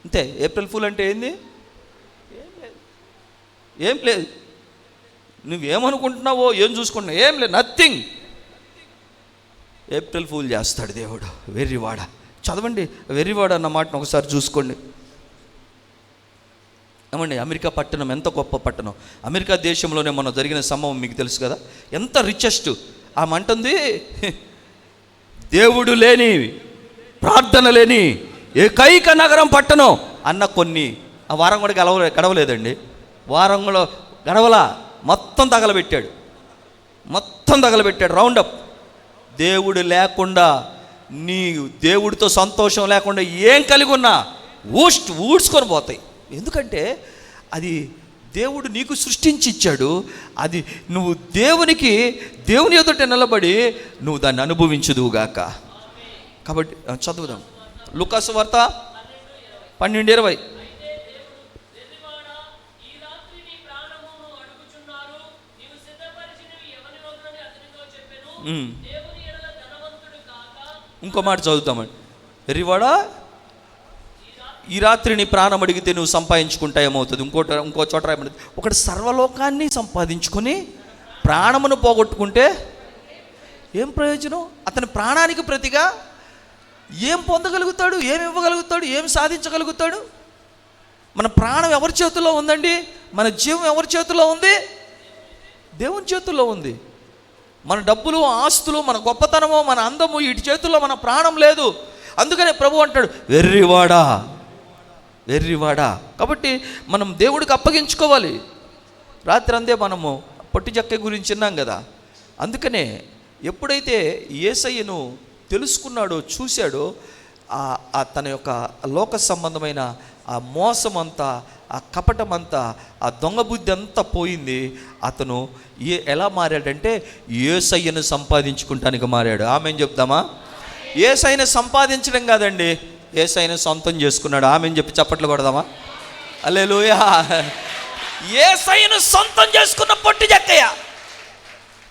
[SPEAKER 1] అంతే. ఏప్రిల్ ఫూల్ అంటే ఏంది? ఏం లేదు. నువ్వేమనుకుంటున్నావో, ఏం చూసుకుంటున్నావు, ఏం లేదు, నథింగ్. ఏప్రిల్ ఫూల్ చేస్తాడు దేవుడు. వెర్రివాడ. చదవండి, వెర్రివాడ అన్న మాటను ఒకసారి చూసుకోండి. ఏమండి, అమెరికా పట్టణం ఎంత గొప్ప పట్టణం. అమెరికా దేశంలోనే మనం జరిగిన సంభవం మీకు తెలుసు కదా, ఎంత రిచెస్ట్. ఆమె అంటుంది, దేవుడు లేని, ప్రార్థన లేని ఏకైక నగరం పట్టణం అన్న. ఆ వారం కూడా గడవలేదండి. వారంలో గడవలా, మొత్తం తగలబెట్టాడు. రౌండప్. దేవుడు లేకుండా నీ దేవుడితో సంతోషం లేకుండా ఏం కలిగి ఉన్నా ఊడ్చుకొని పోతాయి. ఎందుకంటే అది దేవుడు నీకు సృష్టించి ఇచ్చాడు. అది నువ్వు దేవుని ఎదుట నిలబడి నువ్వు దాన్ని అనుభవించుదువుగాక. కాబట్టి చదువుదాం. లూకాసు వార్త 12:20. ఇంకో మాట చదువుతామండి. వెర్రివాడా, ఈ రాత్రి నీ ప్రాణం అడిగితే నువ్వు సంపాదించుకుంటా ఏమవుతుంది? ఇంకో చోట రాయబడింది, ఒకటి సర్వలోకాన్ని సంపాదించుకొని ప్రాణమును పోగొట్టుకుంటే ఏం ప్రయోజనం? అతని ప్రాణానికి ప్రతిగా ఏం పొందగలుగుతాడు? ఏం ఇవ్వగలుగుతాడు? ఏం సాధించగలుగుతాడు? మన ప్రాణం ఎవరి చేతుల్లో ఉందండి? మన జీవం ఎవరి చేతుల్లో ఉంది? దేవుని చేతుల్లో ఉంది. మన డబ్బులు, ఆస్తులు, మన గొప్పతనము, మన అందము వీటి చేతుల్లో మన ప్రాణం లేదు. అందుకనే ప్రభు అంటాడు, వెర్రివాడా. కాబట్టి మనం దేవుడికి అప్పగించుకోవాలి. రాత్రి అందే మనము పొట్టి జక్క గురించి విన్నాం కదా. అందుకనే ఎప్పుడైతే యేసయ్యను తెలుసుకున్నాడో, చూశాడో, తన యొక్క లోక సంబంధమైన ఆ మోసమంతా, ఆ కపటమంతా, ఆ దొంగ బుద్ధి అంతా పోయింది. అతను ఎలా మారాడంటే యేసయ్యను సంపాదించుకుంటానికి మారాడు. ఆమెను చెప్దామా? యేసయ్యను సంపాదించడం కాదండి, యేసయ్యను సొంతం చేసుకున్నాడు. ఆమెను చెప్పి చప్పట్లు కొడదామా? హల్లెలూయా. యేసయ్యను సొంతం చేసుకున్న పొట్టి జక్కయ్య.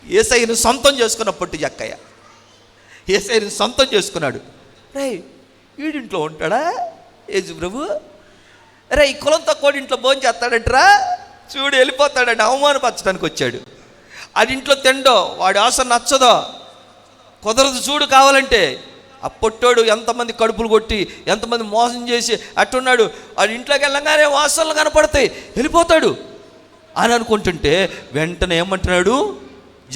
[SPEAKER 1] యేసయ్యను సొంతం చేసుకున్న పొట్టి జక్కయ్య యేసయ్యను సొంతం చేసుకున్నాడు. రే, వీడింట్లో ఉంటాడా యేసు ప్రభు? రే, ఈ కులం తక్కువ ఇంట్లో భోజనం చేస్తాడంటరా, చూడు వెళ్ళిపోతాడంటే అవమానపరచడానికి వచ్చాడు. ఆడింట్లో తిండో, వాడి ఆశ నచ్చదో, కుదరదు చూడు. కావాలంటే ఆ పొట్టోడు ఎంతమంది కడుపులు కొట్టి, ఎంతమంది మోసం చేసి అట్టున్నాడు. వాడి ఇంట్లోకి వెళ్ళంగానే వాసనలు కనపడతాయి, వెళ్ళిపోతాడు అని అనుకుంటుంటే వెంటనే ఏమంటున్నాడు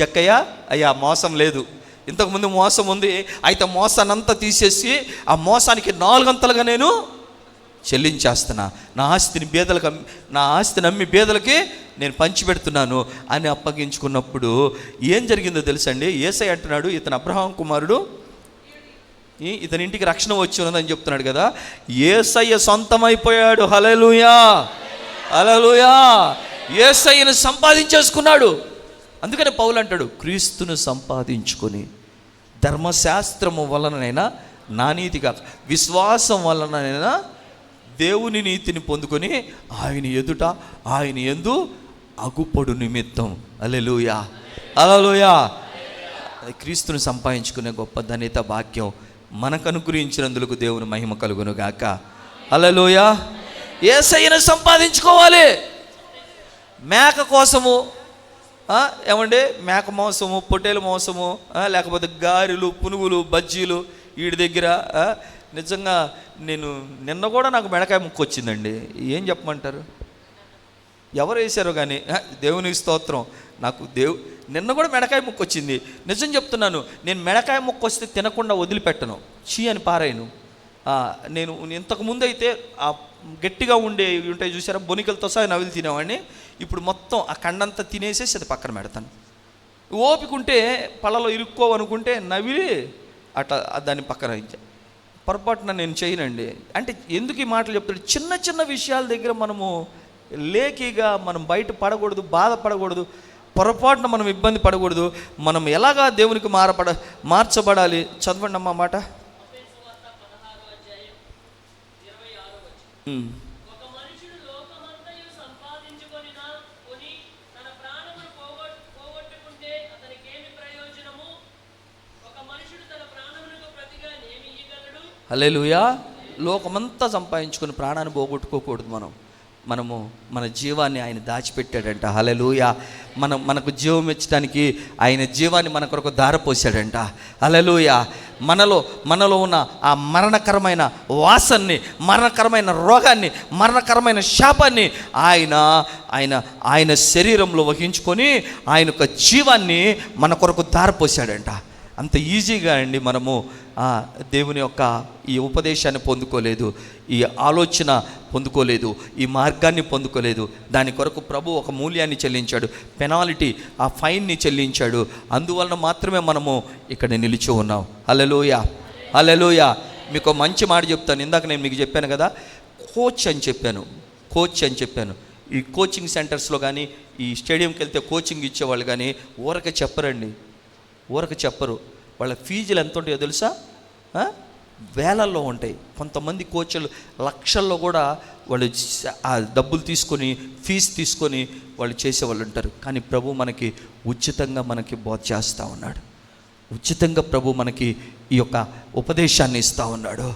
[SPEAKER 1] జక్కయ్య, అయ్యా మోసం లేదు, ఇంతకుముందు మోసం ఉంది, అయితే మోసాన్ని అంతా తీసేసి ఆ మోసానికి 4 అంతలుగా నేను చెల్లించేస్తున్నా. నా ఆస్తిని అమ్మి బేదలకి నేను పంచిపెడుతున్నాను అని అప్పగించుకున్నప్పుడు ఏం జరిగిందో తెలుసండి. యేసయ్య అంటున్నాడు, ఇతను అబ్రహాం కుమారుడు, ఇతని ఇంటికి రక్షణ వచ్చి ఉన్నదని చెప్తున్నాడు కదా. యేసయ్య సొంతమైపోయాడు. హల్లెలూయా, హల్లెలూయా. యేసయ్యను సంపాదించేసుకున్నాడు. అందుకని పౌలు అంటాడు, క్రీస్తును సంపాదించుకొని ధర్మశాస్త్రము వలననైనా, నా నీతి కాక విశ్వాసం వలననైనా దేవుని నీతిని పొందుకొని ఆయన ఎదుట ఆయన యందు అగుపడు నిమిత్తం. హల్లెలూయా, హల్లెలూయా. క్రీస్తును సంపాదించుకునే గొప్ప ధన్యత, భాగ్యం మనకు అనుగ్రహించినందుకు దేవుని మహిమ కలుగును గాక. హల్లెలూయా. యేసయ్యను సంపాదించుకోవాలి. మేక కోసము ఏమండి, మేక మోసము, పొట్టేలు మోసము, లేకపోతే గారెలు, పునుగులు, బజ్జీలు వీడి దగ్గర. నిజంగా నిన్న కూడా నాకు మెడకాయ ముక్కు వచ్చిందండి. ఏం చెప్పమంటారు? ఎవరు వేశారో కానీ దేవునికి స్తోత్రం. నాకు నిన్న కూడా మెడకాయ ముక్కు వచ్చింది. నిజం చెప్తున్నాను, నేను మెడకాయ ముక్కు వస్తే తినకుండా వదిలిపెట్టను, చీ అని పారాయను. నేను ఇంతకుముందు అయితే ఆ గట్టిగా ఉంటాయి చూసారా, బొనికలతో సహా నవిలి తినేవాడిని. ఇప్పుడు మొత్తం ఆ కండంతా తినేసేసి అది పక్కన పెడతాను. ఓపిక ఉంటే పళ్ళలో ఇరుక్కోవనుకుంటే నవిలి అట్లా దాన్ని పక్కన పొరపాటున నేను చేయనండి. అంటే ఎందుకు ఈ మాటలు చెప్తాడు? చిన్న చిన్న విషయాల దగ్గర మనము లేకిగా మనం బయట పడకూడదు, బాధపడకూడదు, పొరపాటున మనం ఇబ్బంది పడకూడదు. మనం ఎలాగా దేవునికి మార్చబడాలి? చదవండి అమ్మా మాట. హల్లెలూయా. లోకమంతా సంపాదించుకుని ప్రాణాన్ని పోగొట్టుకోకూడదు. మనము మన జీవాన్ని ఆయన దాచిపెట్టాడంట. హల్లెలూయా. మనకు జీవం ఇచ్చడానికి ఆయన జీవాన్ని మన కొరకు ధారపోసాడంట. హల్లెలూయా. మనలో ఉన్న ఆ మరణకరమైన వాసనని, మరణకరమైన రోగాన్ని, మరణకరమైన శాపాన్ని ఆయన శరీరంలో వహించుకొని ఆయన యొక్క జీవాన్ని మన కొరకు ధారపోసాడంట. అంత ఈజీగా అండి మనము దేవుని యొక్క ఈ ఉపదేశాన్ని పొందుకోలేదు, ఈ ఆలోచన పొందుకోలేదు, ఈ మార్గాన్ని పొందుకోలేదు. దాని కొరకు ప్రభు ఒక మూల్యాన్ని చెల్లించాడు, పెనాల్టీ, ఆ ఫైన్ని చెల్లించాడు. అందువలన మాత్రమే మనము ఇక్కడ నిలిచి ఉన్నాం. హల్లెలూయా. హల్లెలూయా. మీకు మంచి మాట చెప్తాను. ఇందాక నేను మీకు చెప్పాను కదా, కోచ్ అని చెప్పాను. ఈ కోచింగ్ సెంటర్స్లో కానీ, ఈ స్టేడియంకి వెళ్తే కోచింగ్ ఇచ్చేవాళ్ళు కానీ ఊరక చెప్పరు. వాళ్ళ ఫీజులు ఎంత ఉంటాయో తెలుసా? వేలల్లో ఉంటాయి. కొంతమంది కోచ్లు లక్షల్లో కూడా వాళ్ళు ఆ డబ్బులు తీసుకొని, ఫీజు తీసుకొని వాళ్ళు చేసేవాళ్ళు ఉంటారు. కానీ ప్రభు మనకి ఉచితంగా మనకి బోధ చేస్తూ ఉన్నాడు. ఉచితంగా ప్రభు మనకి ఈ యొక్క ఉపదేశాన్ని ఇస్తూ ఉన్నాడు.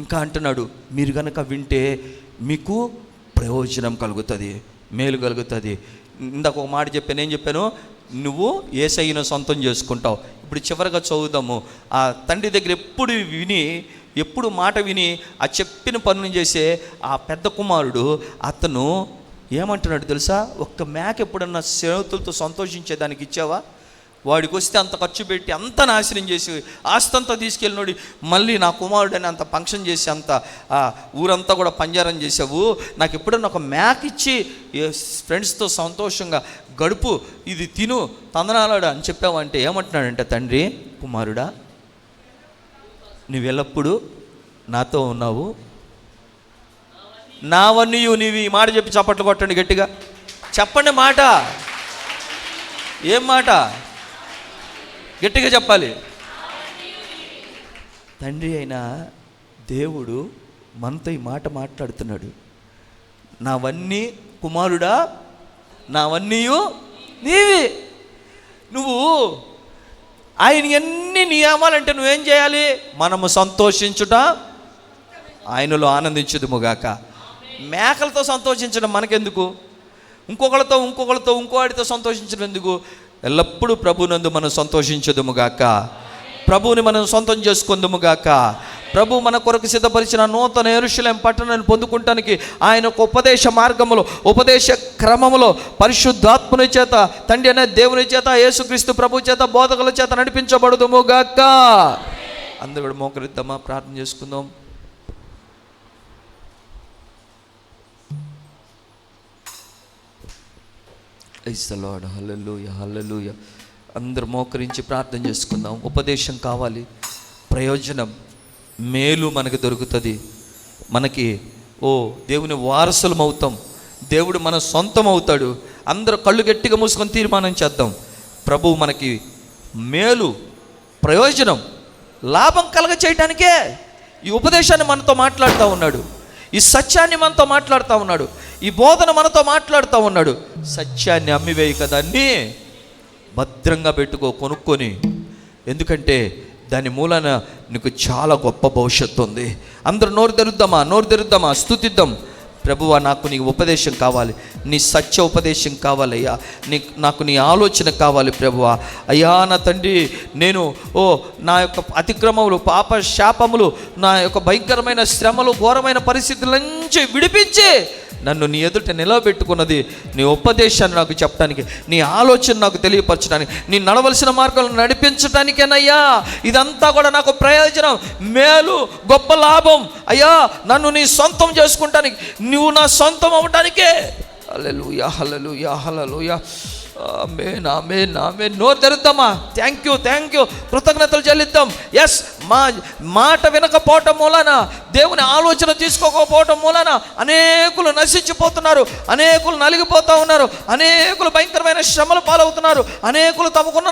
[SPEAKER 1] ఇంకా అంటున్నాడు, మీరు కనుక వింటే మీకు ప్రయోజనం కలుగుతుంది, మేలు కలుగుతుంది. ఇందాక ఒక మాట చెప్పాను. ఏం చెప్పాను? నువ్వు యేసయ్యను సొంతం చేసుకుంటావు. ఇప్పుడు చివరిగా చదువుదాము. ఆ తండ్రి దగ్గర ఎప్పుడు మాట విని ఆ చెప్పిన పనులు చేసే ఆ పెద్ద కుమారుడు అతను ఏమంటున్నాడు తెలుసా? ఒక్క మేక ఎప్పుడన్నా స్నేహితులతో సంతోషించేదానికి ఇచ్చావా? వాడికి వస్తే అంత ఖర్చు పెట్టి అంత నాశనం చేసి ఆస్తంతా తీసుకెళ్ళినోడి మళ్ళీ నా కుమారుడని అంత ఫంక్షన్ చేసి అంత ఊరంతా కూడా పంజారం చేసావు. నాకు ఎప్పుడన్నా ఒక మేక ఇచ్చి ఫ్రెండ్స్తో సంతోషంగా గడుపు, ఇది తిను, తందనాలాడు అని చెప్పావంటే ఏమంటున్నాడంటే తండ్రి, కుమారుడా నువ్వు ఎల్లప్పుడూ నాతో ఉన్నావు, నావన్నీ నీవు. ఈ మాట చెప్పి చప్పట్లు కొట్టండి గట్టిగా, చెప్పండి మాట. ఏం మాట? గట్టిగా చెప్పాలి. తండ్రి అయిన దేవుడు మనతో ఈ మాట మాట్లాడుతున్నాడు. నావన్నీ కుమారుడా, నావన్నీ నీవి. నువ్వు ఆయన ఎన్ని నియమాలంటే నువ్వేం చేయాలి? మనము సంతోషించుట, ఆయనలో ఆనందించుదుముగాక. మేకలతో సంతోషించడం మనకెందుకు? ఇంకొకరితో ఇంకో వాడితో సంతోషించడం ఎందుకు? ఎల్లప్పుడూ ప్రభునందు మనం సంతోషించుదుముగాక. ప్రభువుని మనం సొంతం చేసుకుందుముగాక. ప్రభు మన కొరకు సిద్ధపరిచిన నూతన యెరూషలేము పట్టణాన్ని పొందుకుంటానికి ఆయన ఒక ఉపదేశ మార్గములో, ఉపదేశ క్రమములో పరిశుద్ధాత్మని చేత, తండ్రి అనే దేవుని చేత, యేసుక్రీస్తు ప్రభు చేత, బోధకుల చేత నడిపించబడుదుముగాక. అందరూ కూడా మోకరిద్దామా, ప్రార్థన చేసుకుందాం. Praise the lord. హల్లెలూయా, హల్లెలూయా. అందరూ మోకరించి ప్రార్థన చేసుకుందాం. ఉపదేశం కావాలి, ప్రయోజనం, మేలు మనకు దొరుకుతుంది. మనకి దేవుని వారసులం అవుతాం, దేవుడు మన సొంతం అవుతాడు. అందరూ కళ్ళు గట్టిగా మూసుకొని తీర్మానం చేద్దాం. ప్రభువు మనకి మేలు, ప్రయోజనం, లాభం కలగ చేయడానికే ఈ ఉపదేశాన్ని మనతో మాట్లాడుతూ ఉన్నాడు. ఈ సత్యాన్ని మనతో మాట్లాడుతూ ఉన్నాడు. ఈ బోధన మనతో మాట్లాడుతూ ఉన్నాడు. సత్యాన్ని అమ్మివేయి కదా, అన్నీ భద్రంగా పెట్టుకో, కొనుక్కొని. ఎందుకంటే దాని మూలన నీకు చాలా గొప్ప భవిష్యత్తు ఉంది. అందరూ నోరు తెరుద్దామా, స్తుతిద్దాం. ప్రభువా, నాకు నీ ఉపదేశం కావాలి, నీ సత్య ఉపదేశం కావాలయ్యా, నాకు నీ ఆలోచన కావాలి ప్రభువా. అయ్యా నా తండ్రి, నేను నా యొక్క అతిక్రమములు, పాప శాపములు, నా యొక్క భయంకరమైన శ్రమలు, ఘోరమైన పరిస్థితుల నుంచి విడిపించి నన్ను నీ ఎదుట నిలవబెట్టుకున్నది నీ ఉపదేశాన్ని నాకు చెప్పడానికి, నీ ఆలోచన నాకు తెలియపరచడానికి, నీ నడవలసిన మార్గాలను నడిపించడానికేనయ్యా. ఇదంతా కూడా నాకు ప్రయోజనం, మేలు, గొప్ప లాభం అయ్యా. నన్ను నీ సొంతం చేసుకుంటానికి, నువ్వు నా సొంతం అవ్వటానికే. హల్లెలూయా, హల్లెలూయా, హల్లెలూయా. ఆమేన్, ఆమేన్, ఆమేన్. నోరు తెరుద్దామా? థ్యాంక్ యూ, కృతజ్ఞతలు చెల్లిద్దాం. ఎస్, మాట వినకపోవటం మూలన, దేవుని ఆలోచన తీసుకోకపోవటం మూలన అనేకులు నశించిపోతున్నారు, అనేకులు నలిగిపోతూ ఉన్నారు, అనేకులు భయంకరమైన శ్రమలు పాలవుతున్నారు, అనేకులు తమకున్న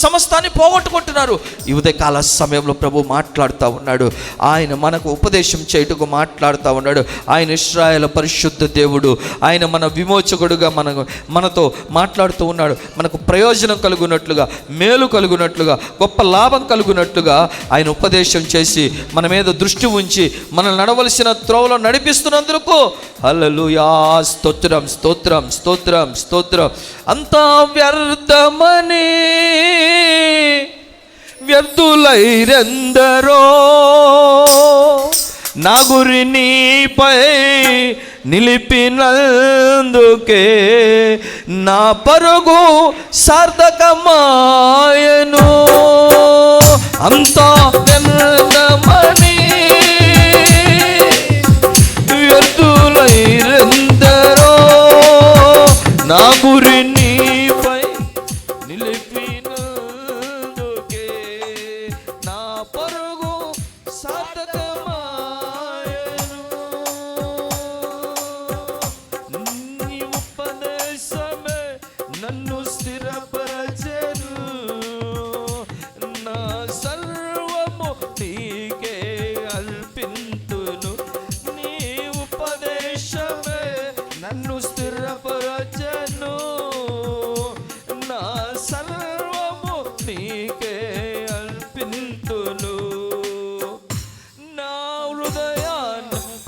[SPEAKER 1] సమస్తాన్ని పోగొట్టుకుంటున్నారు. ఈ ఉదయకాల సమయంలో ప్రభు మాట్లాడుతూ ఉన్నాడు. ఆయన మనకు ఉపదేశం చేయుటకు మాట్లాడుతూ ఉన్నాడు. ఆయన ఇశ్రాయేలు పరిశుద్ధ దేవుడు, ఆయన మన విమోచకుడుగా మనతో మాట్లాడుతూ ఉన్నాడు. మనకు ప్రయోజనం కలుగునట్లుగా, మేలు కలుగునట్లుగా, గొప్ప లాభం కలుగునట్లుగా ఆయన ఉపదేశం చేసి మన మీద దృష్టి ఉంచి మనల్ని నడవలసిన త్రోవలో నడిపిస్తున్నందుకు హల్లెలూయా, స్తోత్రం, స్తోత్రం, స్తోత్రం, స్తోత్రం. అంతా వ్యర్థమని వ్యర్థులైరెందరో, నా గురి నీపై నిలిపినందుకే నా పరుగు సార్థకమాయను. అంతా వ్యర్థమని వ్యర్థులైరెందరో, నా గురి నీపై నిలిపినందుకే నా పరుగు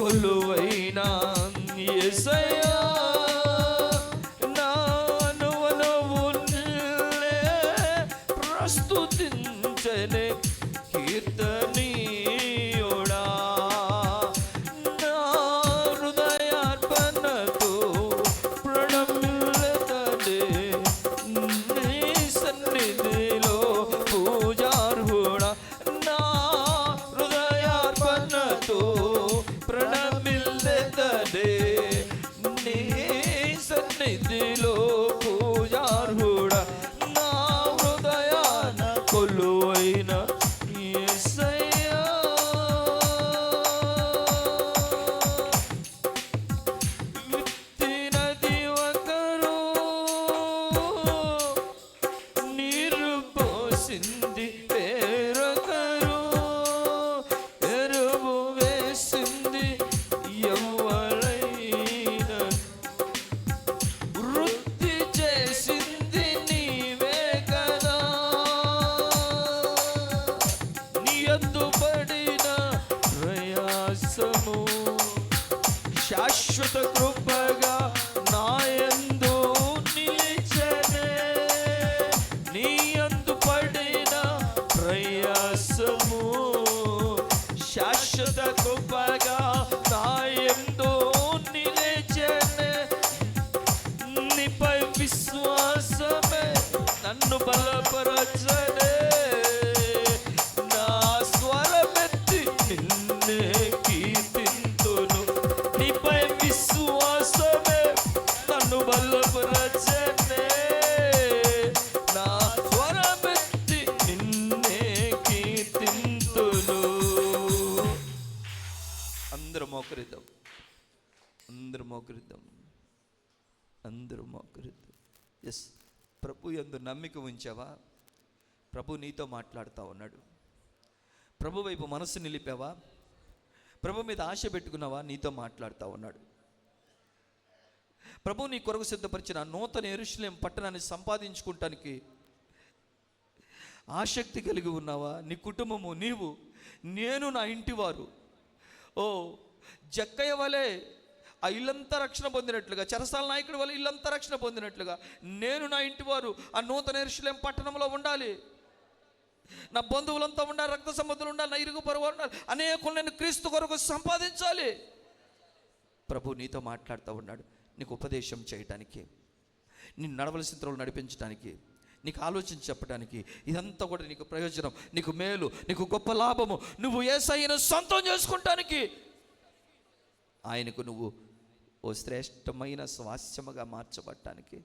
[SPEAKER 1] కొలువైన యేసయ్యా నా అనువనువులే ప్రస్తుతించనే కీర్తనీయుడా నా హృదయార్పణతో ప్రణమిల్లతడే నీ సన్నిధిలో పూజార్హుడా నా హృదయార్పణతో ప్రణమిల్లతడే నీ సన్నిధిలో పూజార్హుడా నా హృదయాన కొలువైన యేసయ్యా విత్తినది ఒకరు నీరు పోసింది వేరొకరు ఎరువు వేసింది ఎవరైనా వృద్ధి చేసింది నీవే కదా నీ యందు పడిన ప్రయాసము శాశ్వత కృపగా నాయందు నిలిచెనే నీ యందు పడిన ప్రయాసము శాశ్వత కృపగా నాయందు నిలిచెనే నీపై విశ్వాసమే నన్ను బలపరచనే నా స్వరమెత్తి నిన్నే కీర్తింతును నీపై విశ్వాసమే నన్ను బలపరచనే నా స్వరమెత్తి నిన్నే కీర్తింతును. అందరూ మోకరిద్దాం, అందరూ మోకరిద్దాం, అందరూ మోకరిద్దాం. ఎస్, ప్రభు యందు నమ్మిక ఉంచావా? ప్రభు నీతో మాట్లాడుతూ ఉన్నాడు. ప్రభు వైపు మనసు నిలిపావా? ప్రభు మీద ఆశ పెట్టుకున్నావా? నీతో మాట్లాడుతూ ఉన్నాడు. ప్రభు నీ కొరకు సిద్ధపరిచిన నూతన యెరూషలేము పట్టణాన్ని సంపాదించుకుంటానికి ఆసక్తి కలిగి ఉన్నావా? నీ కుటుంబము, నీవు, నేను, నా ఇంటివారు ఓ జక్కయ్య వలె ఆ ఇల్లంతా రక్షణ పొందినట్లుగా, చెరసాల నాయకుడి వల్ల ఇల్లంతా రక్షణ పొందినట్లుగా నేను, నా ఇంటివారు ఆ నూతన యెరూషలేము పట్టణంలో ఉండాలి. నా బంధువులంతా ఉండాలి, రక్త సంబంధులు ఉండాలి, నా ఇరుగు పొరుగు ఉండాలి, అనేకులు నేను క్రీస్తు కొరకు సంపాదించాలి. ప్రభు నీతో మాట్లాడుతూ ఉన్నాడు. నీకు ఉపదేశం చేయటానికి, నిన్ను నడవలసిన త్రోవలో నడిపించడానికి, నీకు ఆలోచించి చెప్పడానికి, ఇదంతా కూడా నీకు ప్రయోజనం, నీకు మేలు, నీకు గొప్ప లాభము. నువ్వు యేసయ్యను సొంతం చేసుకుంటానికి, ఆయనకు నువ్వు ఓ శ్రేష్టమైన స్వాస్థ్యముగా మార్చబడటానికి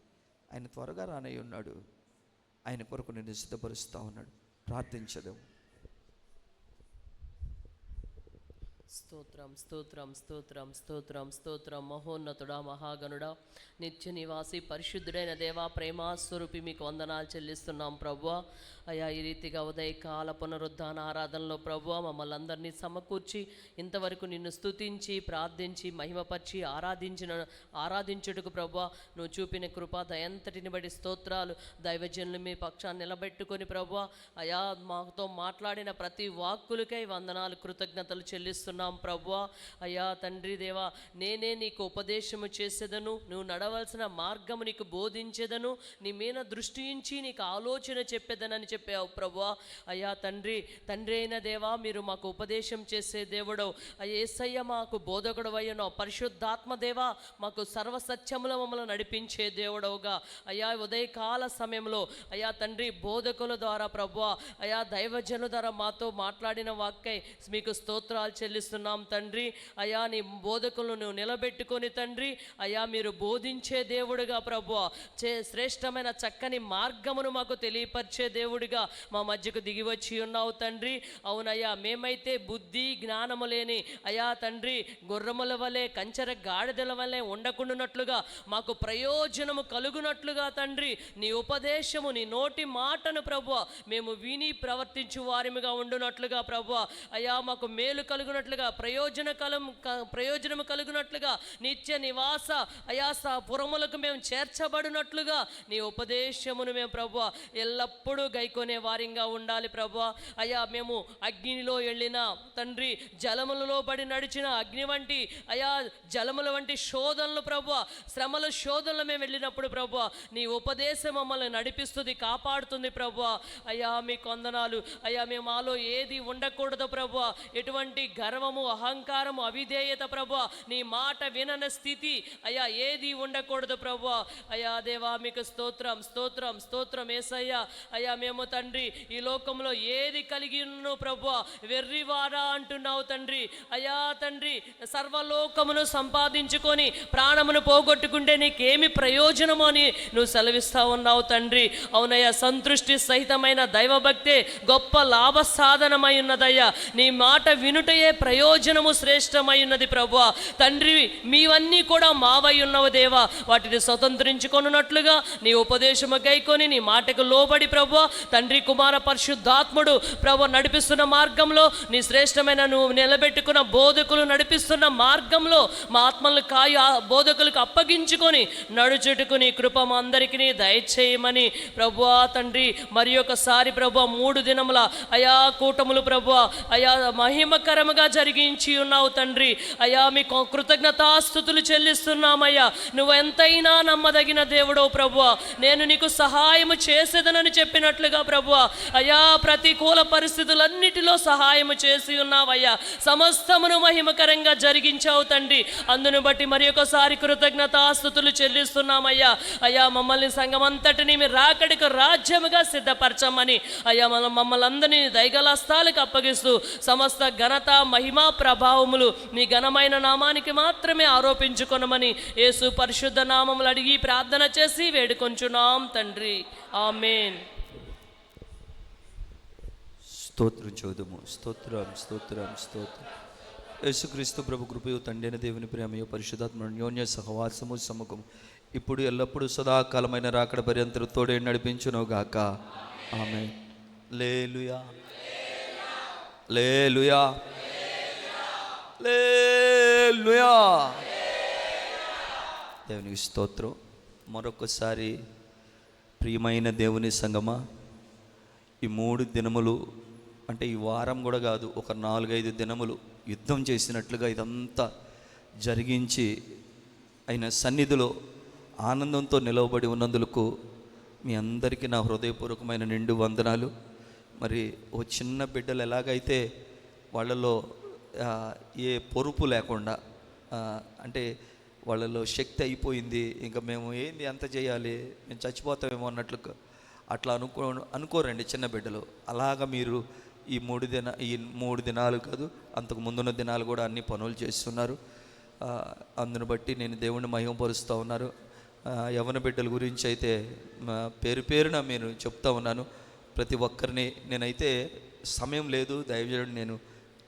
[SPEAKER 1] ఆయన త్వరగా రానై ఉన్నాడు. ఆయన కొరకు నిన్ను సిద్ధపరుస్తూ ఉన్నాడు. ప్రార్థించదు.
[SPEAKER 2] స్తోత్రం స్తోత్రం స్తోత్రం స్తోత్రం స్తోత్రం. మహోన్నతుడా, మహాగణుడా, నిత్య నివాసి, పరిశుద్ధుడైన దేవా, ప్రేమాస్వరూపి, మీకు వందనాలు చెల్లిస్తున్నాం ప్రభువా. అయా, ఈ రీతిగా ఉదయకాల పునరుద్ధాన ఆరాధనలో ప్రభువా మమ్మల్ని అందరినీ సమకూర్చి ఇంతవరకు నిన్ను స్తుతించి ప్రార్థించి మహిమపరిచి ఆరాధించుటకు ప్రభువా నువ్వు చూపిన కృప దయంతటిని బట్టి స్తోత్రాలు. దైవజనులు మీ పక్షాన్ని నిలబెట్టుకొని ప్రభువా అయా మాతో మాట్లాడిన ప్రతి వాక్కులకై వందనాలు, కృతజ్ఞతలు చెల్లిస్తున్నాం ప్రభువా. అయ్యా తండ్రి దేవా, నేనే నీకు ఉపదేశము చేసేదను, నువ్వు నడవలసిన మార్గము నీకు బోధించేదను, నీ మీద దృష్టి ఉంచి నీకు ఆలోచన చెప్పేదనని చెప్పావు ప్రభువా. అయ్యా తండ్రి అయిన దేవా, మీరు మాకు ఉపదేశం చేసే దేవుడవు. యేసయ్య మాకు బోధకుడు అయ్యనో, పరిశుద్ధాత్మ దేవా మాకు సర్వసత్యముల మమ్మల్ని నడిపించే దేవుడవుగా అయ్యా ఉదయకాల సమయంలో అయ్యా తండ్రి బోధకుల ద్వారా ప్రభువా అయ్యా దైవజనుల ద్వారా మాతో మాట్లాడిన వాక్కై మీకు స్తోత్రాలు చెల్లిస్తున్నాం తండ్రి. అయ్యా నీ బోధకులను నువ్వు నిలబెట్టుకొని తండ్రి అయ్యా మీరు బోధించే దేవుడుగా ప్రభువా శ్రేష్టమైన చక్కని మార్గమును మాకు తెలియపరిచే దేవుడిగా మా మధ్యకు దిగి వచ్చి ఉన్నావు తండ్రి. అవునయ్యా, మేమైతే బుద్ధి జ్ఞానము లేని అయ్యా తండ్రి గుర్రముల వలె కంచెర గాడిదల వలె ఉండకుండానట్లుగా మాకు ప్రయోజనము కలుగునట్లుగా తండ్రి నీ ఉపదేశము నీ నోటి మాటను ప్రభువా మేము విని ప్రవర్తించు వారిగా ఉండునట్లుగా ప్రభువా అయ్యా మాకు మేలు కలుగునట్లుగా కలుగునట్లుగా ప్రయోజనము కలుగునట్లుగా నిత్య నివాస అయాస పురములకు మేము చేర్చబడినట్లుగా నీ ఉపదేశమును మేము ప్రభువా ఎల్లప్పుడూ గైకొనే వారిగా ఉండాలి ప్రభువా. అయా మేము అగ్నిలో వెళ్ళిన తండ్రి, జలములలో పడి నడిచిన అగ్ని వంటి అయా జలముల వంటి శోధనలు ప్రభువా, శ్రమల శోధనలు మేము వెళ్ళినప్పుడు ప్రభువా నీ ఉపదేశం మమ్మల్ని నడిపిస్తుంది, కాపాడుతుంది ప్రభువా. అయ్యా మీ కొందనాలు. అయ్యా మేము మాలో ఏది ఉండకూడదు ప్రభువా, ఎటువంటి గర్వము, అహంకారము, అవిధేయత ప్రభువా, నీ మాట వినని స్థితి అయ్యా ఏది ఉండకూడదు ప్రభువా. అయ్యా దేవా మీకు స్తోత్రం స్తోత్రం స్తోత్రం యేసయ్యా. అయ్యా మేము తండ్రి ఈ లోకంలో ఏది కలిగి ఉన్నావు ప్రభువా, వెర్రివారా అంటున్నావు తండ్రి. అయ్యా తండ్రి సర్వలోకమును సంపాదించుకొని ప్రాణమును పోగొట్టుకుంటే నీకేమి ప్రయోజనము అని నువ్వు సెలవిస్తా ఉన్నావు తండ్రి. అవునయ్యా, సంతృష్టి సహితమైన దైవభక్తే గొప్ప లాభ సాధనమై ఉన్నదయ్యా. నీ మాట వినుటయే ప్రయోజనము శ్రేష్టమై ఉన్నది ప్రభువా. తండ్రి మీవన్నీ కూడా మావై ఉన్నవు దేవా, వాటిని స్వతంత్రించుకొనున్నట్లుగా నీ ఉపదేశము గైకొని నీ మాటకు లోబడి ప్రభువా తండ్రి కుమార పరిశుద్ధాత్ముడు ప్రభు నడిపిస్తున్న మార్గంలో నీ శ్రేష్టమైన నువ్వు నిలబెట్టుకున్న బోధకులు నడిపిస్తున్న మార్గంలో మా ఆత్మలను బోధకులకు అప్పగించుకొని నడుచుటకు నీ కృప మా అందరికీ దయచేయమని ప్రభువా తండ్రి మరి ఒకసారి ప్రభువా 3 దినముల అయా కూటములు ప్రభువా అయా మహిమకరముగా జరిగించి ఉన్నావు తండ్రి. అయా మీ కృతజ్ఞతాస్తుతులు చెల్లిస్తున్నామయ్యా. నువ్వు ఎంతైనా నమ్మదగిన దేవుడో ప్రభువా, నేను నీకు సహాయము చేసేదనని చెప్పినట్లుగా ప్రభువా అయా ప్రతికూల పరిస్థితులన్నిటిలో సహాయము చేసి ఉన్నావయ్యా. సమస్తమును మహిమకరంగా జరిగించావు తండ్రి. అందును బట్టి మరి ఒకసారి కృతజ్ఞతాస్తుతులు చెల్లిస్తున్నామయ్యా. అయ్యా మమ్మల్ని సంఘమంతటిని మీ రాకడికి రాజ్యముగా సిద్ధపరచమని అయ్యా మమ్మల్ని అందరినీ దైగలస్తాలకు అప్పగిస్తూ సమస్త ఘనత మహిమా ప్రభావములు నీ ఘనమైన నామానికి మాత్రమే ఆరోపించుకొనమని యేసు పరిశుద్ధ నామములు అడిగి ప్రార్థన చేసి వేడుకొంచున్నాం తండ్రి. ఆమేన్.
[SPEAKER 1] స్తోత్రం చూద్దాము. స్తోత్రం స్తోత్రం స్తోత్రం. యేసుక్రీస్తు ప్రభు కృపయు తండ్రి అయిన దేవుని ప్రేమయు పరిశుద్ధాత్మ అన్యోన్య సహవాసము సముఖము ఇప్పుడు ఎల్లప్పుడూ సదాకాలమైన రాకడ పర్యంతరం తోడే నడిపించును గాక. ఆమేన్. హల్లెలూయా హల్లెలూయా హల్లెలూయా. దేవునికి స్తోత్రం. మరొకసారి ప్రియమైన దేవుని సంగమా, ఈ 3 దినములు అంటే ఈ వారం కూడా కాదు, ఒక 4-5 దినములు యుద్ధం చేసినట్లుగా ఇదంతా జరిగించి ఆయన సన్నిధిలో ఆనందంతో నిలవబడి ఉన్నందుకు మీ అందరికీ నా హృదయపూర్వకమైన నిండు వందనాలు. మరి ఓ చిన్న బిడ్డలు ఎలాగైతే వాళ్ళలో ఏ పొరుపు లేకుండా అంటే వాళ్ళలో శక్తి అయిపోయింది, ఇంకా మేము ఏంది ఎంత చేయాలి, మేము చచ్చిపోతామేమో అన్నట్లు అట్లా అనుకోరండి చిన్న బిడ్డలు. అలాగా మీరు ఈ 3 దినాలు కాదు, అంతకు ముందున్న దినాలు కూడా అన్ని పనులు చేస్తున్నారు. అందును బట్టి నేను దేవుణ్ణి మహిమపరుస్తూ ఉన్నారు. యవన బిడ్డల గురించి అయితే పేరున నేను చెప్తా ఉన్నాను. ప్రతి ఒక్కరిని నేనైతే సమయం లేదు, దయచేయండి, నేను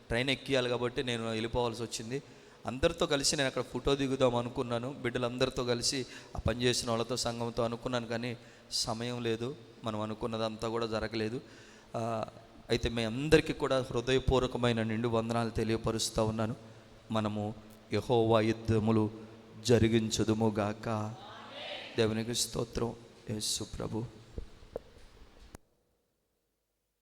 [SPEAKER 1] ట్రైన్ ఎక్కియాలి కాబట్టి నేను వెళ్ళిపోవాల్సి వచ్చింది. అందరితో కలిసి నేను అక్కడ ఫోటో దిగుదాం అనుకున్నాను, బిడ్డలందరితో కలిసి ఆ పనిచేసిన వాళ్ళతో సంఘంతో అనుకున్నాను, కానీ సమయం లేదు, మనం అనుకున్నదంతా కూడా జరగలేదు. అయితే మీ అందరికీ కూడా హృదయపూర్వకమైన నిండు వందనాలు తెలియపరుస్తూ ఉన్నాను. మనము యెహోవా యుద్ధములు జరిగించుదుము గాక. దేవునికి స్తోత్రం. యేసు ప్రభు.